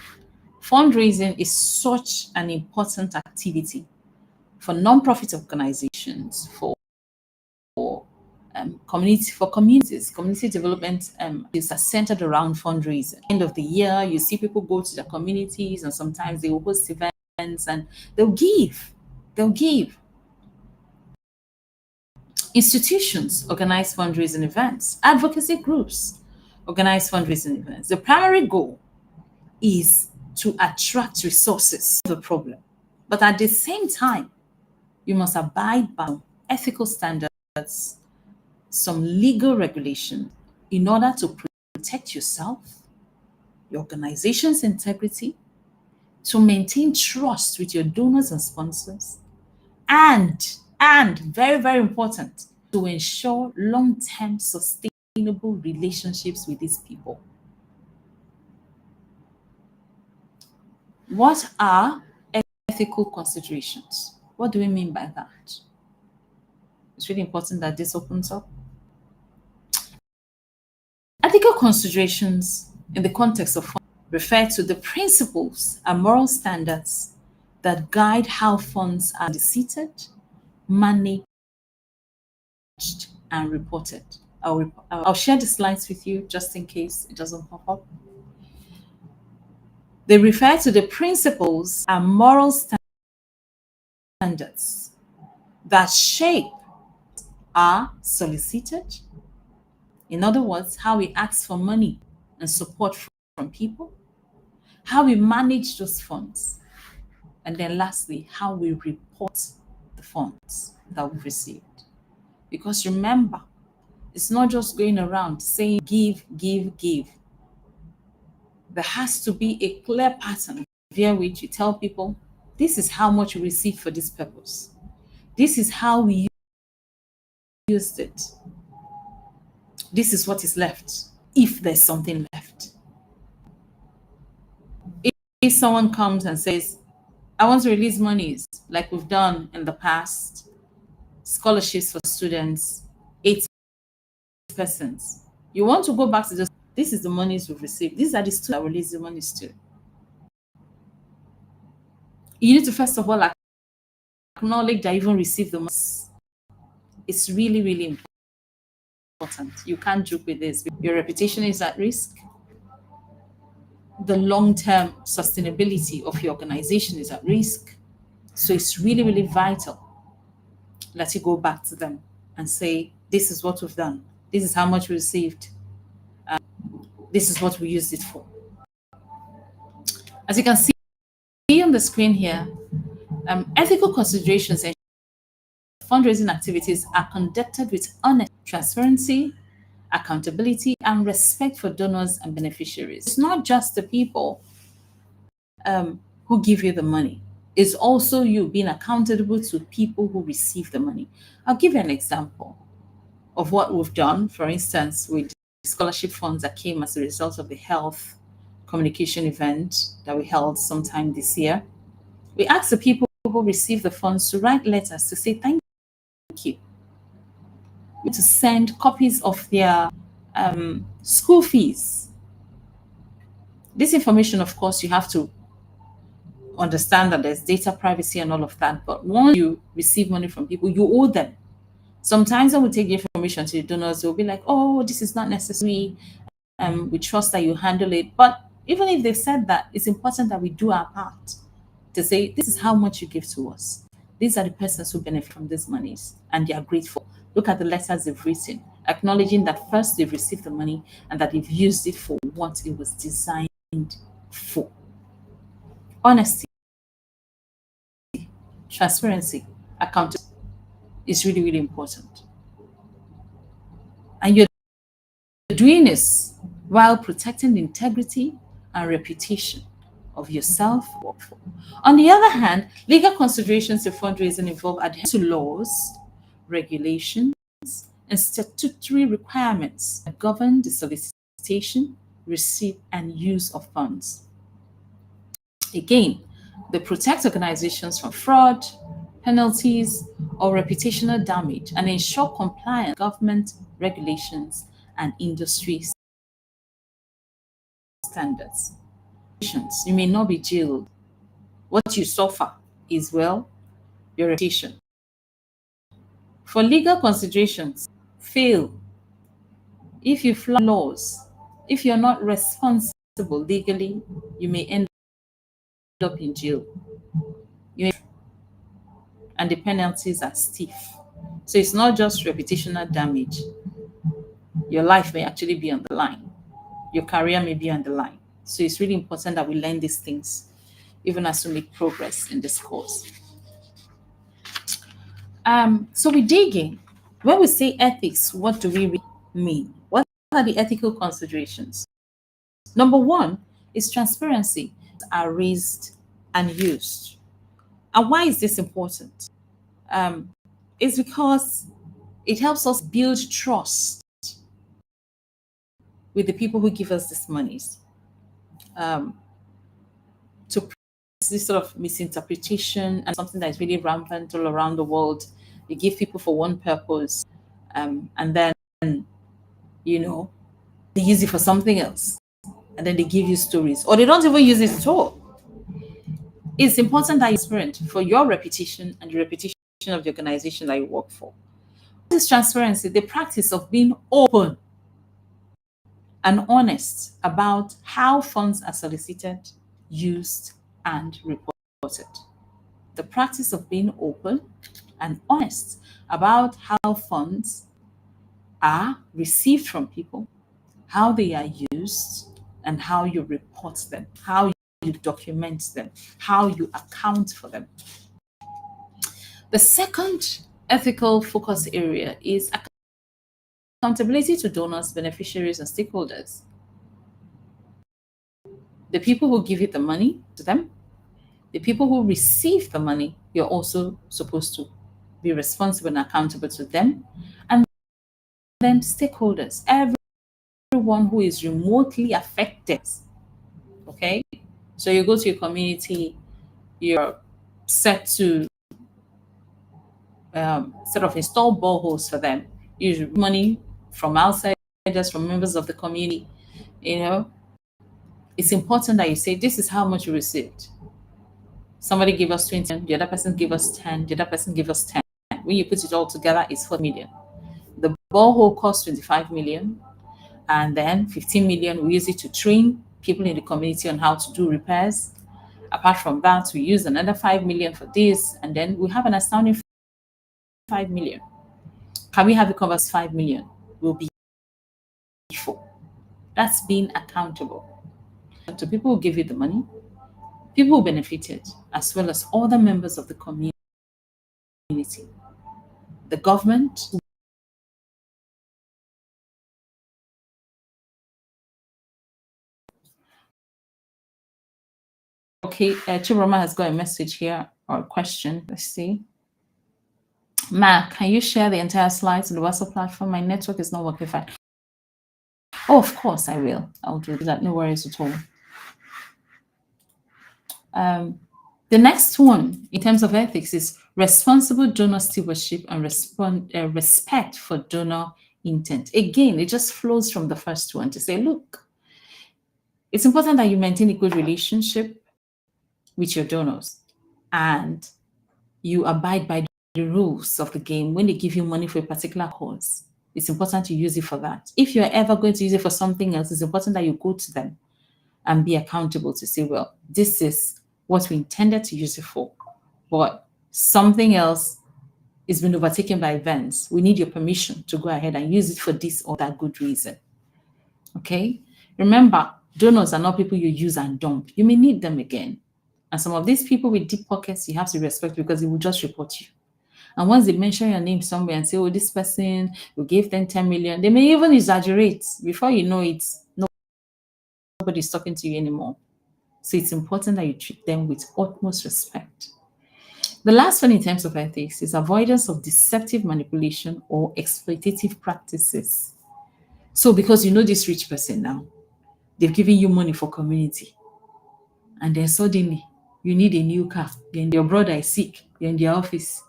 Fundraising is such an important activity for non-profit organizations, for communities. Community development is centered around fundraising. End of the year, you see people go to their communities, and sometimes they will host events, and they'll give. They'll give. Institutions organize fundraising events. Advocacy groups organize fundraising events. The primary goal is to attract resources. The problem, but at the same time, you must abide by ethical standards, some legal regulation in order to protect yourself, your organization's integrity, to maintain trust with your donors and sponsors, and very, very important, to ensure long-term sustainable relationships with these people. What are ethical considerations? What do we mean by that? It's really important that this opens up. Ethical considerations in the context of funds refer to the principles and moral standards that guide how funds are decided, managed, and reported. I'll share the slides with you just in case it doesn't pop up. They refer to the principles and moral standards that shape our solicited. In other words, how we ask for money and support from people, how we manage those funds, and then lastly, how we report the funds that we've received. Because remember, it's not just going around saying give, give, give. There has to be a clear pattern via which you tell people this is how much we received for this purpose. This is how we used it. This is what is left, if there's something left. If someone comes and says, I want to release monies like we've done in the past, scholarships for students, 8%. You want to go back to this is the monies we've received. These are the students that release the monies to. You need to first of all acknowledge that you even received the money. It's really, really important. You can't joke with this. Your reputation is at risk. The long-term sustainability of your organization is at risk. So it's really, really vital that you go back to them and say, this is what we've done. This is how much we received. This is what we used it for. As you can see on the screen here, ethical considerations and fundraising activities are conducted with honest transparency, accountability, and respect for donors and beneficiaries. It's not just the people who give you the money. It's also you being accountable to people who receive the money. I'll give you an example of what we've done, for instance, with scholarship funds that came as a result of the health communication event that we held sometime this year. We asked the people who received the funds to write letters to say thank you, to send copies of their school fees. This information, of course, you have to understand that there's data privacy and all of that, but once you receive money from people, you owe them. Sometimes when we take the information to the donors, they'll be like, oh, this is not necessary. We trust that you handle it. But even if they've said that, it's important that we do our part to say, this is how much you give to us. These are the persons who benefit from these monies, and they are grateful. Look at the letters they've written, acknowledging that first they've received the money and that they've used it for what it was designed for. Honesty, transparency, accountability is really, really important. And you're doing this while protecting the integrity and reputation of yourself. On the other hand, legal considerations of fundraising involve adherence to laws, regulations, and statutory requirements that govern the solicitation, receipt, and use of funds. Again, they protect organizations from fraud, penalties, or reputational damage and ensure compliance with government regulations and industry standards. You may not be jailed. What you suffer is, well, your reputation. For legal considerations, fail if you flout laws, if you're not responsible legally, you may end up in jail. And the penalties are stiff. So it's not just reputational damage. Your life may actually be on the line. Your career may be on the line. So it's really important that we learn these things, even as we make progress in this course. So we dig in. When we say ethics, what do we really mean? What are the ethical considerations? Number one is transparency are raised and used. And why is this important? It's because it helps us build trust with the people who give us these monies. To this sort of misinterpretation and something that is really rampant all around the world. You give people for one purpose, and then they use it for something else, and then they give you stories, or they don't even use it at all. It's important that you're transparent for your reputation and the reputation of the organization that you work for. is transparency? The practice of being open and honest about how funds are solicited, used, and reported. The practice of being open and honest about how funds are received from people, how they are used, and how you report them, how you document them, how you account for them. The second ethical focus area is accountability to donors, beneficiaries, and stakeholders. The people who give you the money to them, the people who receive the money, you're also supposed to be responsible and accountable to them. And then stakeholders, everyone who is remotely affected. Okay? So you go to your community, you're set to sort of install boreholes for them. Use money from outside, just from members of the community. You know, it's important that you say, this is how much you received. Somebody give us 20, the other person give us 10, the other person give us 10. When you put it all together, it's 4 million. The borehole costs 25 million, and then 15 million, we use it to train people in the community on how to do repairs. Apart from that, we use another 5 million for this, and then we have an astounding 5 million. Can we have it cover 5 million? Will be full. That's being accountable to people who give you the money, people who benefited, as well as other members of the community, the government. Okay, Chiroma has got a message here or a question. Let's see. Ma, can you share the entire slides on the WhatsApp platform? My network is not working fine. Oh, of course I will. I'll do that. No worries at all. The next one in terms of ethics is responsible donor stewardship and respect for donor intent. Again, it just flows from the first one to say, look, it's important that you maintain a good relationship with your donors and you abide by the rules of the game. When they give you money for a particular cause, it's important to use it for that. If you're ever going to use it for something else, it's important that you go to them and be accountable to say, well, this is what we intended to use it for, but something else is been overtaken by events. We need your permission to go ahead and use it for this or that good reason. Okay? Remember, donors are not people you use and dump. You may need them again. And some of these people with deep pockets, you have to respect because they will just report you. And once they mention your name somewhere and say, oh, this person, we gave them 10 million, they may even exaggerate. Before you know it, nobody's talking to you anymore. So it's important that you treat them with utmost respect. The last one in terms of ethics is avoidance of deceptive manipulation or exploitative practices. So because you know this rich person now, they've given you money for community, and then suddenly you need a new car, then your brother is sick, you're in the office.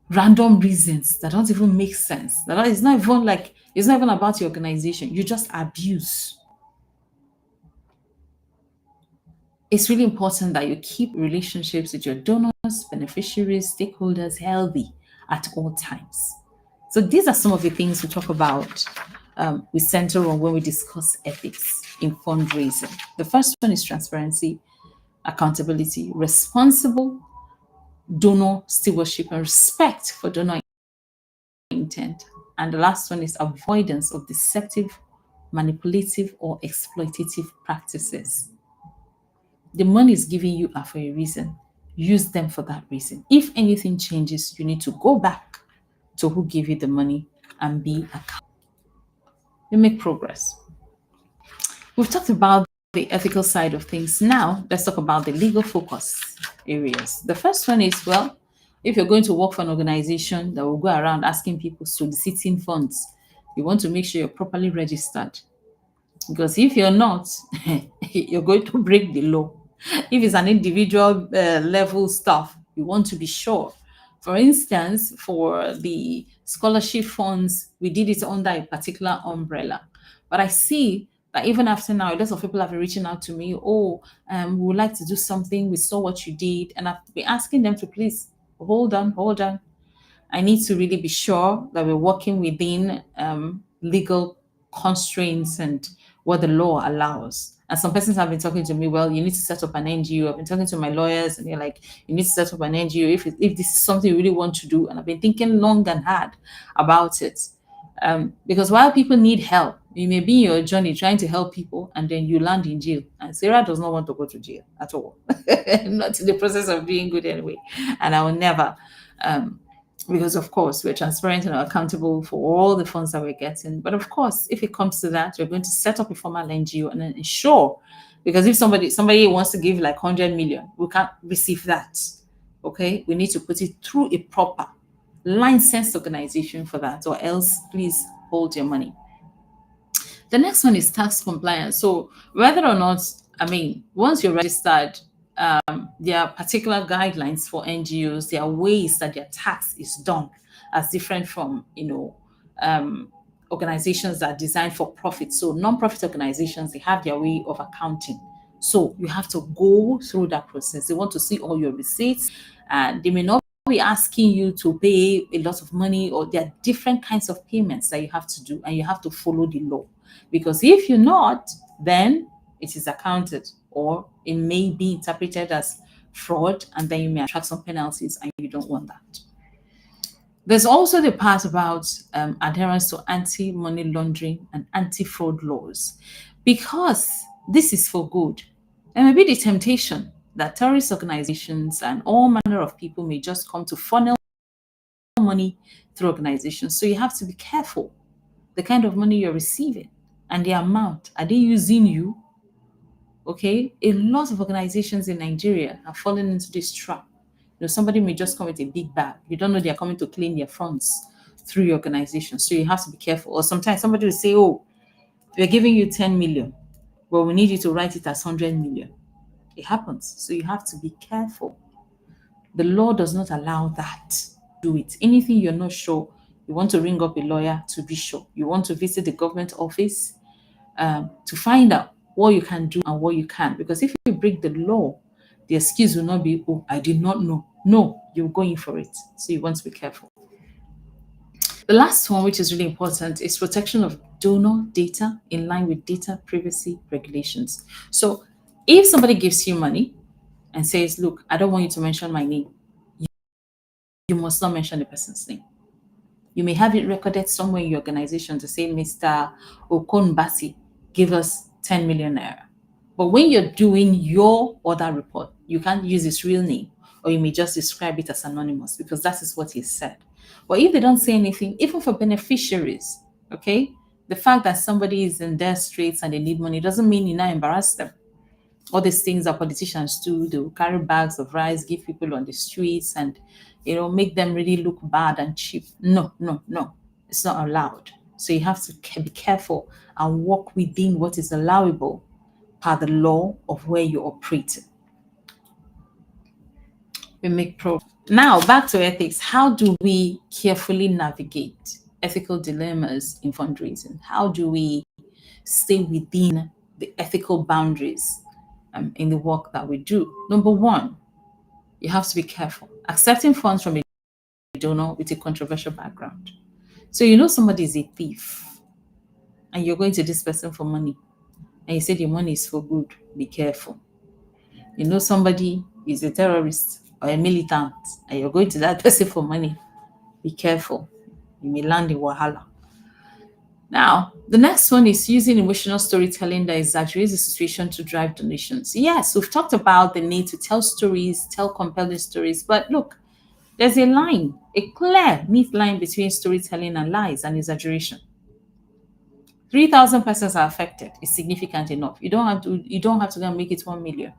Random reasons that don't even make sense. That is not even like, it's not even about your organization. You just abuse. It's really important that you keep relationships with your donors, beneficiaries, stakeholders healthy at all times. So these are some of the things we talk about, we center on when we discuss ethics in fundraising. The first one is transparency, accountability, responsible donor stewardship, and respect for donor intent. And the last one is avoidance of deceptive, manipulative, or exploitative practices. The money is given you are for a reason. Use them for that reason. If anything changes, you need to go back to who gave you the money and be accountable. You make progress. We've talked about the ethical side of things. Now, let's talk about the legal focus areas. The first one is, well, if you're going to work for an organization that will go around asking people soliciting funds, you want to make sure you're properly registered. Because if you're not, you're going to break the law. If it's an individual level stuff, you want to be sure. For instance, for the scholarship funds, we did it under a particular umbrella. But I see that even after now, lots of people have been reaching out to me. Oh, we would like to do something. We saw what you did. And I've been asking them to please hold on. I need to really be sure that we're working within legal constraints and what the law allows. And some persons have been talking to me, well, you need to set up an NGO. I've been talking to my lawyers, and they're like, you need to set up an NGO if this is something you really want to do. And I've been thinking long and hard about it. Because while people need help, you may be in your journey trying to help people, and then you land in jail. And Sarah does not want to go to jail at all, not in the process of doing good anyway. And I will never. Because of course we're transparent and accountable for all the funds that we're getting. But of course, if it comes to that, we're going to set up a formal NGO and then ensure, because if somebody wants to give like 100 million, we can't receive that. Okay, we need to put it through a proper licensed organization for that, or else please hold your money. The next one is tax compliance. So whether or not, once you're registered, there are particular guidelines for NGOs. There are ways that their tax is done as different from, organizations that are designed for profit. So non-profit organizations, they have their way of accounting. So you have to go through that process. They want to see all your receipts, and they may not be asking you to pay a lot of money, or there are different kinds of payments that you have to do, and you have to follow the law. Because if you're not, then it is accounted, or it may be interpreted as fraud, and then you may attract some penalties, and you don't want that. There's also the part about adherence to anti-money laundering and anti-fraud laws, because this is for good. There may be the temptation that terrorist organizations and all manner of people may just come to funnel money through organizations. So you have to be careful the kind of money you're receiving and the amount. Are they using you? Okay, a lot of organizations in Nigeria have fallen into this trap. Somebody may just come with a big bag. You don't know they're coming to claim their funds through your organization. So you have to be careful. Or sometimes somebody will say, oh, we're giving you 10 million, but we need you to write it as 100 million. It happens. So you have to be careful. The law does not allow that. Do it. Anything you're not sure, you want to ring up a lawyer to be sure. You want to visit the government office to find out what you can do and what you can't. Because if you break the law, the excuse will not be, oh, I did not know. No, you're going for it. So you want to be careful. The last one, which is really important, is protection of donor data in line with data privacy regulations. So if somebody gives you money and says, look, I don't want you to mention my name, you must not mention the person's name. You may have it recorded somewhere in your organization to say, Mr. Okonbasi, give us 10 million naira. But when you're doing your other report, you can't use his real name, or you may just describe it as anonymous, because that is what he said. But if they don't say anything, even for beneficiaries, okay, the fact that somebody is in their straits and they need money doesn't mean you now embarrass them. All these things that politicians do, they will carry bags of rice, give people on the streets, and make them really look bad and cheap. No, no, no, it's not allowed. So you have to be careful and work within what is allowable per the law of where you operate. We make progress. Now back to ethics. How do we carefully navigate ethical dilemmas in fundraising? How do we stay within the ethical boundaries in the work that we do? Number one, you have to be careful. Accepting funds from a donor with a controversial background. So somebody is a thief, and you're going to this person for money, and you said your money is for good. Be careful. Somebody is a terrorist or a militant, and you're going to that person for money. Be careful. You may land in wahala. Now, the next one is using emotional storytelling that exaggerates the situation to drive donations. Yes, we've talked about the need to tell stories, tell compelling stories, but look, there's a line, a clear, neat line between storytelling and lies and exaggeration. 3,000 persons are affected. It's significant enough. You don't have to go and make it 1 million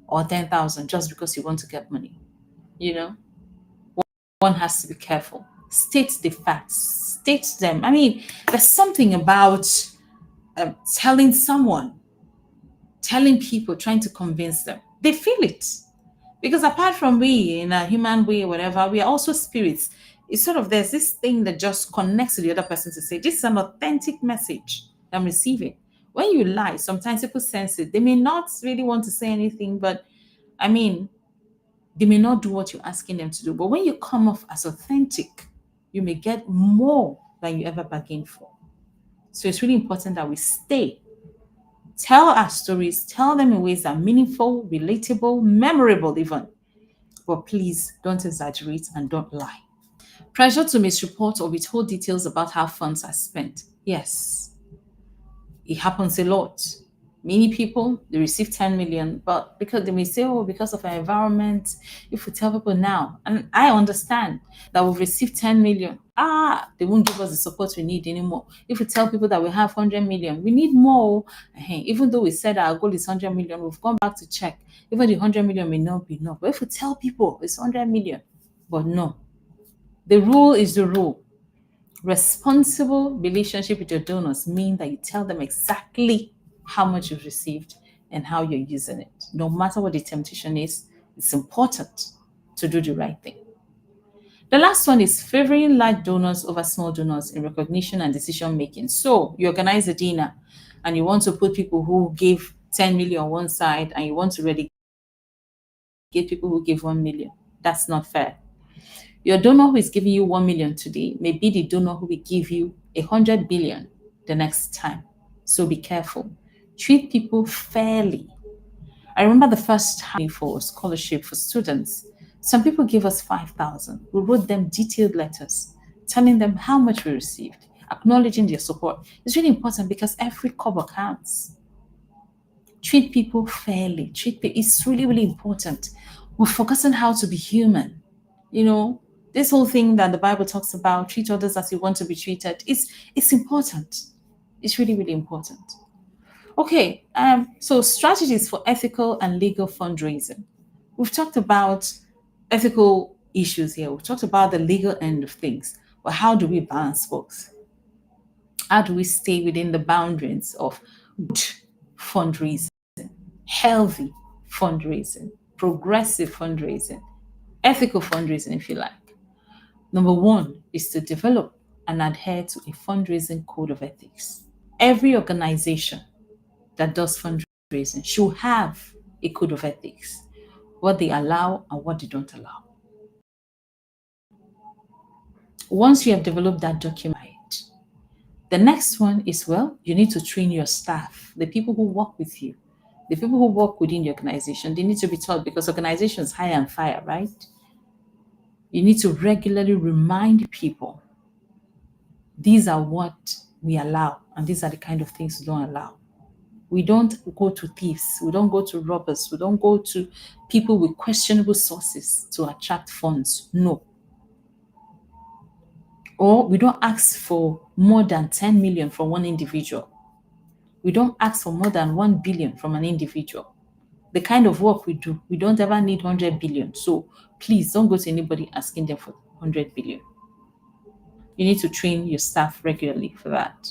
or 10,000 just because you want to get money. One has to be careful. State the facts. State them. There's something about telling people, trying to convince them. They feel it. Because apart from we, in a human way or whatever, we are also spirits. It's there's this thing that just connects to the other person to say, this is an authentic message I'm receiving. When you lie, sometimes people sense it. They may not really want to say anything, but They may not do what you're asking them to do, but when you come off as authentic, you may get more than you ever bargained for. So it's really important that we stay, tell our stories, tell them in ways that are meaningful, relatable, memorable, even. But please don't exaggerate and don't lie. Pressure to misreport or withhold details about how funds are spent. Yes, it happens a lot. Many people they receive 10 million, but because they may say, oh, because of our environment, if we tell people now, and I understand that we've received 10 million, they won't give us the support we need anymore. If we tell people that we have 100 million, we need more. Even though we said our goal is 100 million, we've gone back to check. Even the 100 million may not be enough. But if we tell people it's 100 million, but no, the rule is the rule. Responsible relationship with your donors mean that you tell them exactly how much you've received and how you're using it. No matter what the temptation is, it's important to do the right thing. The last one is favoring large donors over small donors in recognition and decision making. So you organize a dinner and you want to put people who gave 10 million on one side and you want to relegate people who gave 1 million. That's not fair. Your donor who is giving you 1 million today may be the donor who will give you 100 billion the next time. So be careful. Treat people fairly. I remember the first time for scholarship for students. Some people gave us 5,000. We wrote them detailed letters telling them how much we received, acknowledging their support. It's really important because every cover counts. Treat people fairly. It's really, really important. We've forgotten how to be human. You know, this whole thing that the Bible talks about, treat others as you want to be treated, it's important. It's really, really important. Okay, so strategies for ethical and legal fundraising. We've talked about ethical issues here. We've talked about the legal end of things. But how do we balance both? How do we stay within the boundaries of good fundraising, healthy fundraising, progressive fundraising, ethical fundraising, if you like? Number one is to develop and adhere to a fundraising code of ethics. Every organization that does fundraising should have a code of ethics, what they allow and what they don't allow. Once you have developed that document, the next one is, well, you need to train your staff, the people who work with you, the people who work within the organization. They need to be taught because organizations hire and fire, right? You need to regularly remind people these are what we allow, and these are the kind of things we don't allow. We don't go to thieves, we don't go to robbers, we don't go to people with questionable sources to attract funds. No. Or we don't ask for more than 10 million from one individual. We don't ask for more than 1 billion from an individual. The kind of work we do, we don't ever need 100 billion. So please don't go to anybody asking them for 100 billion. You need to train your staff regularly for that.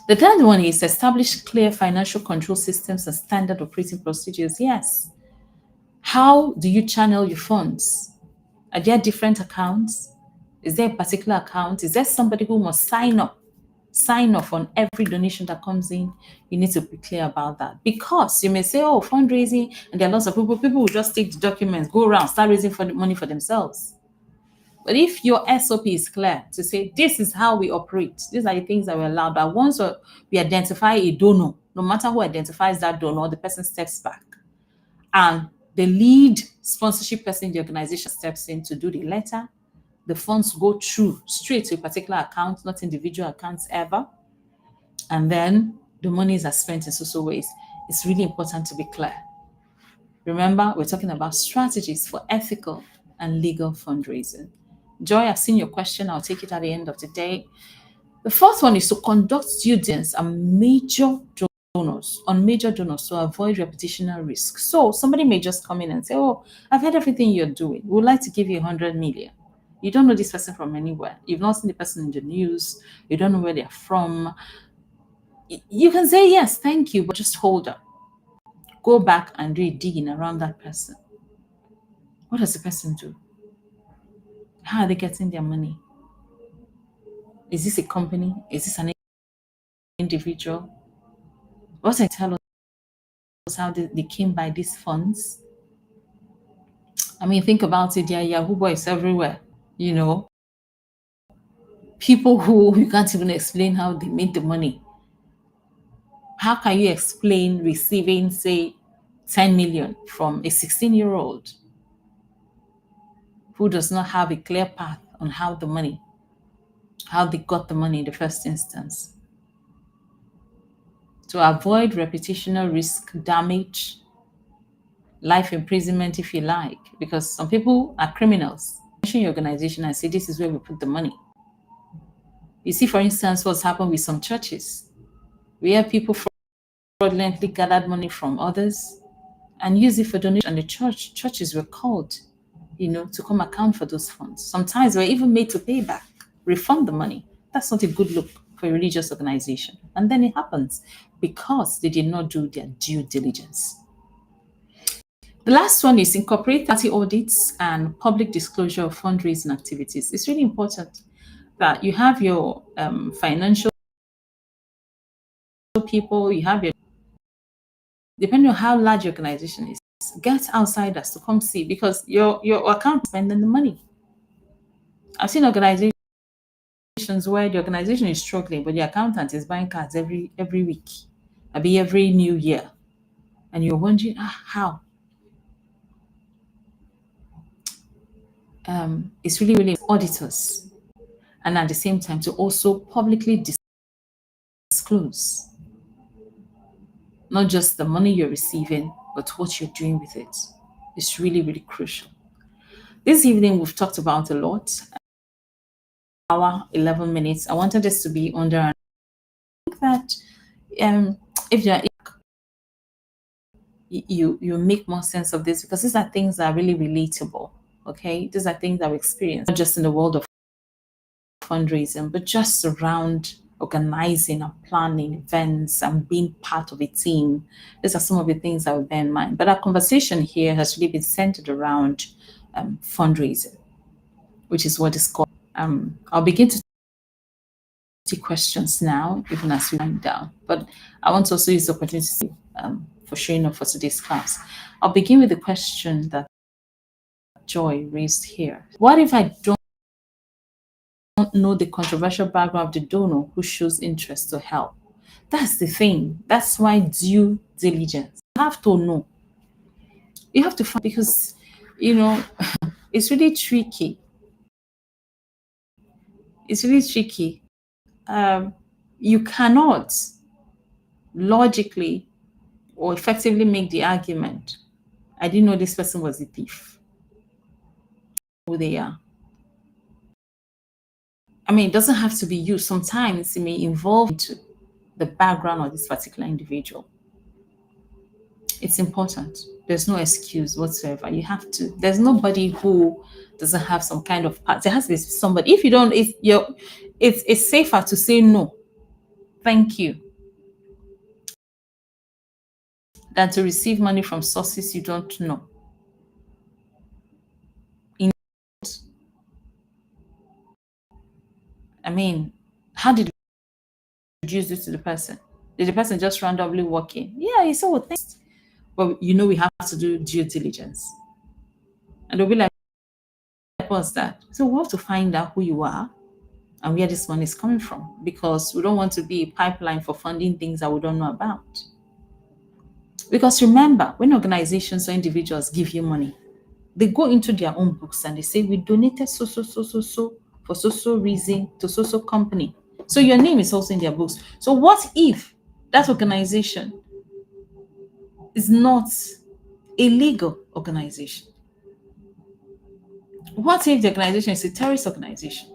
The third one is establish clear financial control systems and standard operating procedures. Yes. How do you channel your funds? Are there different accounts? Is there a particular account? Is there somebody who must sign off on every donation that comes in? You need to be clear about that. Because you may say, oh, fundraising, and there are lots of people will just take the documents, go around, start raising for the money for themselves. But if your SOP is clear to say, this is how we operate, these are the things that we're allowed, but once we identify a donor, no matter who identifies that donor, the person steps back. And the lead sponsorship person in the organization steps in to do the letter. The funds go through straight to a particular account, not individual accounts ever. And then the monies are spent in so ways. It's really important to be clear. Remember, we're talking about strategies for ethical and legal fundraising. Joy, I've seen your question. I'll take it at the end of the day. The fourth one is to conduct due diligence on major donors to avoid reputational risk. So somebody may just come in and say, oh, I've heard everything you're doing. We would like to give you 100 million. You don't know this person from anywhere. You've not seen the person in the news. You don't know where they're from. You can say, yes, thank you, but just hold up. Go back and do a digging around that person. What does the person do? How are they getting their money? Is this a company? Is this an individual? What I tell us how they came by these funds. I mean, think about it. There are Yahoo boys everywhere. You know, people who you can't even explain how they made the money. How can you explain receiving, say, 10 million from a 16-year-old who does not have a clear path on how they got the money in the first instance? To avoid reputational risk, damage, life imprisonment, if you like, because some people are criminals. Mention your organization and say, this is where we put the money. You see, for instance, what's happened with some churches. We have people fraudulently gathered money from others and use it for donation. And the churches were called, to come account for those funds. Sometimes we're even made to pay back, refund the money. That's not a good look for a religious organization. And then it happens because they did not do their due diligence. The last one is incorporate third-party audits and public disclosure of fundraising activities. It's really important that you have your financial people, you have your, depending on how large your organization is, get outsiders to come see because your account is spending the money. I've seen organizations where the organization is struggling, but the accountant is buying cards every week, maybe every new year, and you're wondering how. It's really auditors, and at the same time to also publicly disclose not just the money you're receiving, but what you're doing with it. It's really crucial. This evening we've talked about a lot. Hour 11 minutes. I wanted this to be under. I think that if you're you make more sense of this because these are things that are really relatable. Okay, these are things that we experience not just in the world of fundraising, but just around organizing and planning events and being part of a team. These are some of the things that we bear in mind. But our conversation here has really been centered around fundraising, which is what is called. I'll begin to take questions now, even as we wind down. But I want to also use the opportunity for showing up for today's class. I'll begin with the question that Joy raised here. What if I don't know the controversial background of the donor who shows interest to help? That's the thing. That's why due diligence. You have to know. You have to find because it's really tricky. It's really tricky. You cannot logically or effectively make the argument. I didn't know this person was a thief. Who they are. I mean, it doesn't have to be you. Sometimes it may involve into the background of this particular individual. It's important. There's no excuse whatsoever. You have to. There's nobody who doesn't have some kind of part. There has to be somebody. If you don't, it's safer to say no. Thank you than to receive money from sources you don't know. In, I mean, how did you introduce this to the person? Did the person just randomly walk in? Yeah, he said, well, thanks. But we have to do due diligence. And they'll be like, what's that? So we have to find out who you are and where this money is coming from because we don't want to be a pipeline for funding things that we don't know about. Because remember, when organizations or individuals give you money, they go into their own books and they say, we donated so for so reason to so company. So your name is also in their books. So what if that organization is not a legal organization? What if the organization is a terrorist organization?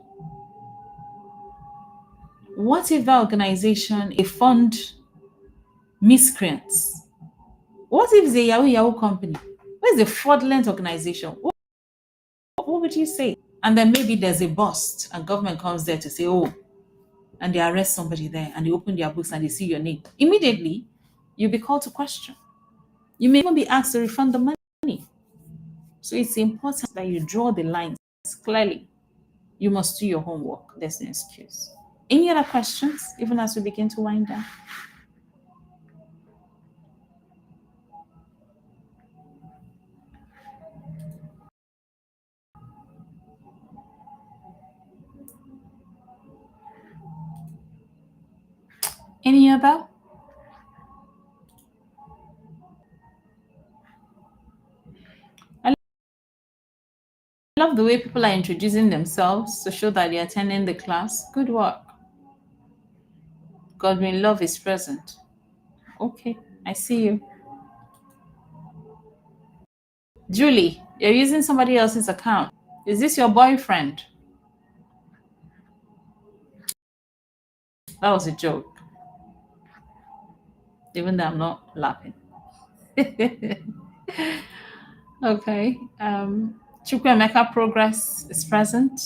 What if that organization a fund miscreants? What if it's a Yahoo company? What is a fraudulent organization? What would you say? And then maybe there's a bust and government comes there to say, oh, and they arrest somebody there and they open their books and they see your name. Immediately, you'll be called to question. You may even be asked to refund the money. So it's important that you draw the lines clearly. You must do your homework. There's no excuse. Any other questions, even as we begin to wind down? Any other? I love the way people are introducing themselves to show that they're attending the class. Good work. Godwin Love is present. Okay, I see you. Julie, you're using somebody else's account. Is this your boyfriend? That was a joke, even though I'm not laughing. Okay. Chukwemeka Progress is present.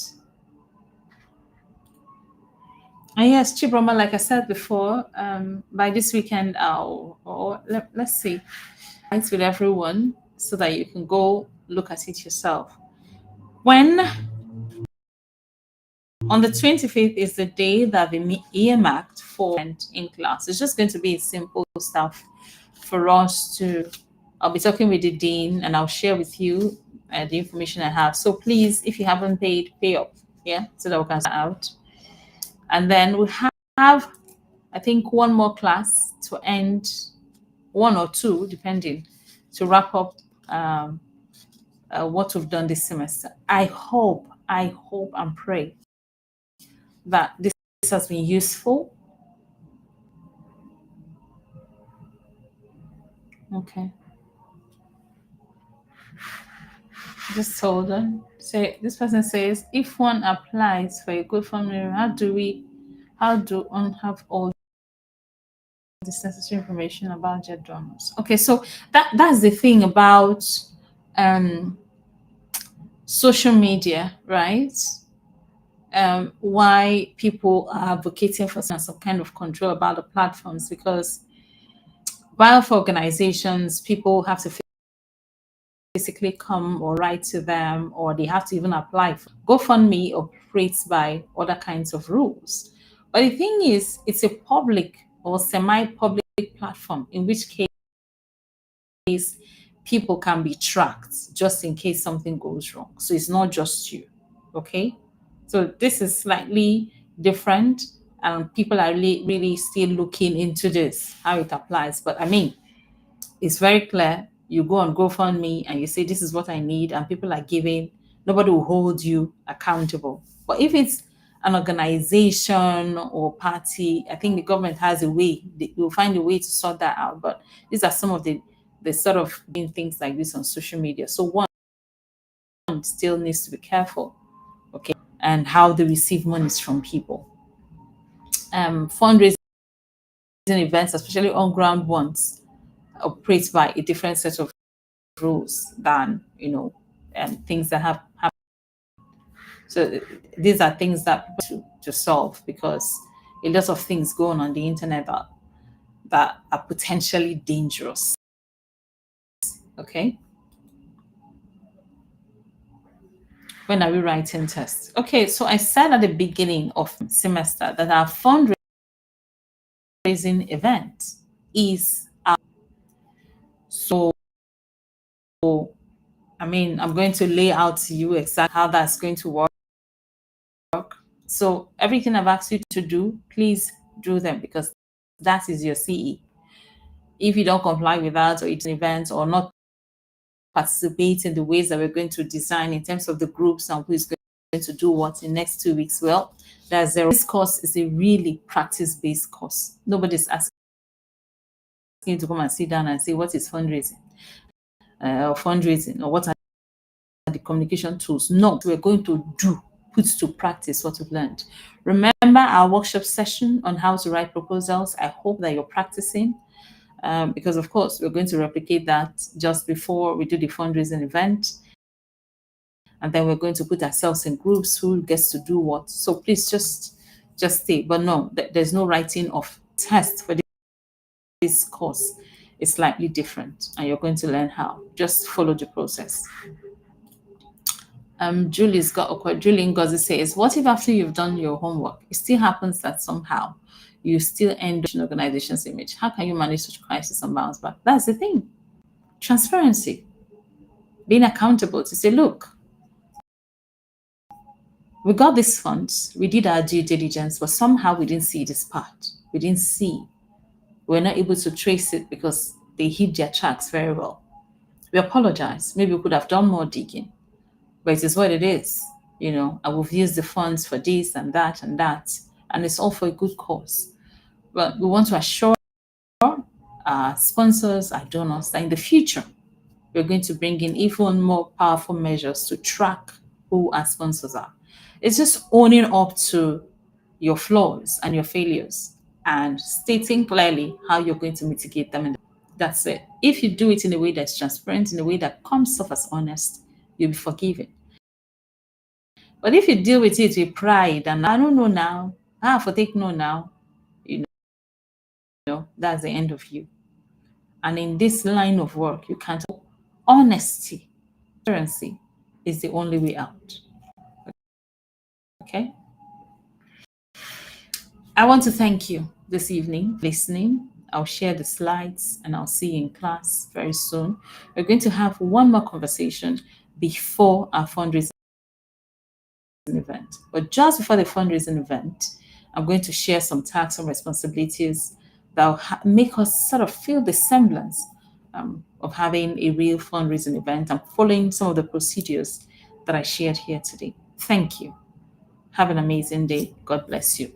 And yes, Chibroma, like I said before, by this weekend, let's see, it's with everyone so that you can go look at it yourself. When on the 25th is the day that we earmarked for in class. It's just going to be simple stuff for us to. I'll be talking with the dean and I'll share with you the information I have. So please, if you haven't paid, pay up. Yeah, so that we can start out. And then we have, I think, one more class to end, one or two, depending, to wrap up what we've done this semester. I hope and pray that this has been useful. Okay. Just hold on. Say this person says, if one applies for a good family, how do one have all this necessary information about their donors? Okay, so that's the thing about um social media, right? Why people are advocating for some kind of control about the platforms, because while for organizations, people have to physically come or write to them, or they have to even apply. GoFundMe operates by other kinds of rules. But the thing is, it's a public or semi-public platform, in which case people can be tracked just in case something goes wrong. So it's not just you. Okay. So this is slightly different, and people are really still looking into this, how it applies. But I mean, it's very clear. You go on GoFundMe and you say, this is what I need, and people are giving. Nobody will hold you accountable. But if it's an organization or party, I think the government has a way, they will find a way to sort that out. But these are some of the sort of doing things like this on social media. So one still needs to be careful, okay, and how they receive monies from people. Fundraising events, especially on ground ones, operates by a different set of rules than things that have happened. So these are things that to solve, because a lot of things going on the internet that are potentially dangerous. Okay. When are we writing tests? Okay, so I said at the beginning of semester that our fundraising event is so I mean, I'm going to lay out to you exactly how that's going to work. So everything I've asked you to do, please do them, because that is your CE. If you don't comply with that, or it's an event, or not participate in the ways that we're going to design in terms of the groups and who is going to do what in the next 2 weeks, well, that's zero. This course is a really practice-based course. Nobody's asking you to come and sit down and say, what is fundraising? Or fundraising, or what are the communication tools? No, we're going to put to practice what we've learned. Remember our workshop session on how to write proposals. I hope that you're practicing, because of course we're going to replicate that just before we do the fundraising event, and then we're going to put ourselves in groups who gets to do what. So please just stay. But no, there's no writing of tests for this course. It's slightly different, and you're going to learn how. Just follow the process. Julie's got a quote. Julie Ngozi says, what if after you've done your homework, it still happens that somehow you still end up in an organization's image? How can you manage such crisis and bounce back? That's the thing. Transparency. Being accountable to say, look, we got these funds, we did our due diligence, but somehow we didn't see this part. we didn't see. We're not able to trace it because they hid their tracks very well. We apologize. Maybe we could have done more digging, but it is what it is, and we've used the funds for this and that, and it's all for a good cause. But we want to assure our sponsors, our donors, that in the future, we're going to bring in even more powerful measures to track who our sponsors are. It's just owning up to your flaws and your failures and stating clearly how you're going to mitigate them. And that's it. If you do it in a way that's transparent, in a way that comes off as honest, you'll be forgiven. But if you deal with it with pride and I don't know now, for take no now, you that's the end of you. And in this line of work, you can't. Honesty, transparency is the only way out. Okay. I want to thank you this evening for listening. I'll share the slides and I'll see you in class very soon. We're going to have one more conversation before our fundraising event. But just before the fundraising event, I'm going to share some tasks and responsibilities that will make us sort of feel the semblance of having a real fundraising event and following some of the procedures that I shared here today. Thank you. Have an amazing day. God bless you.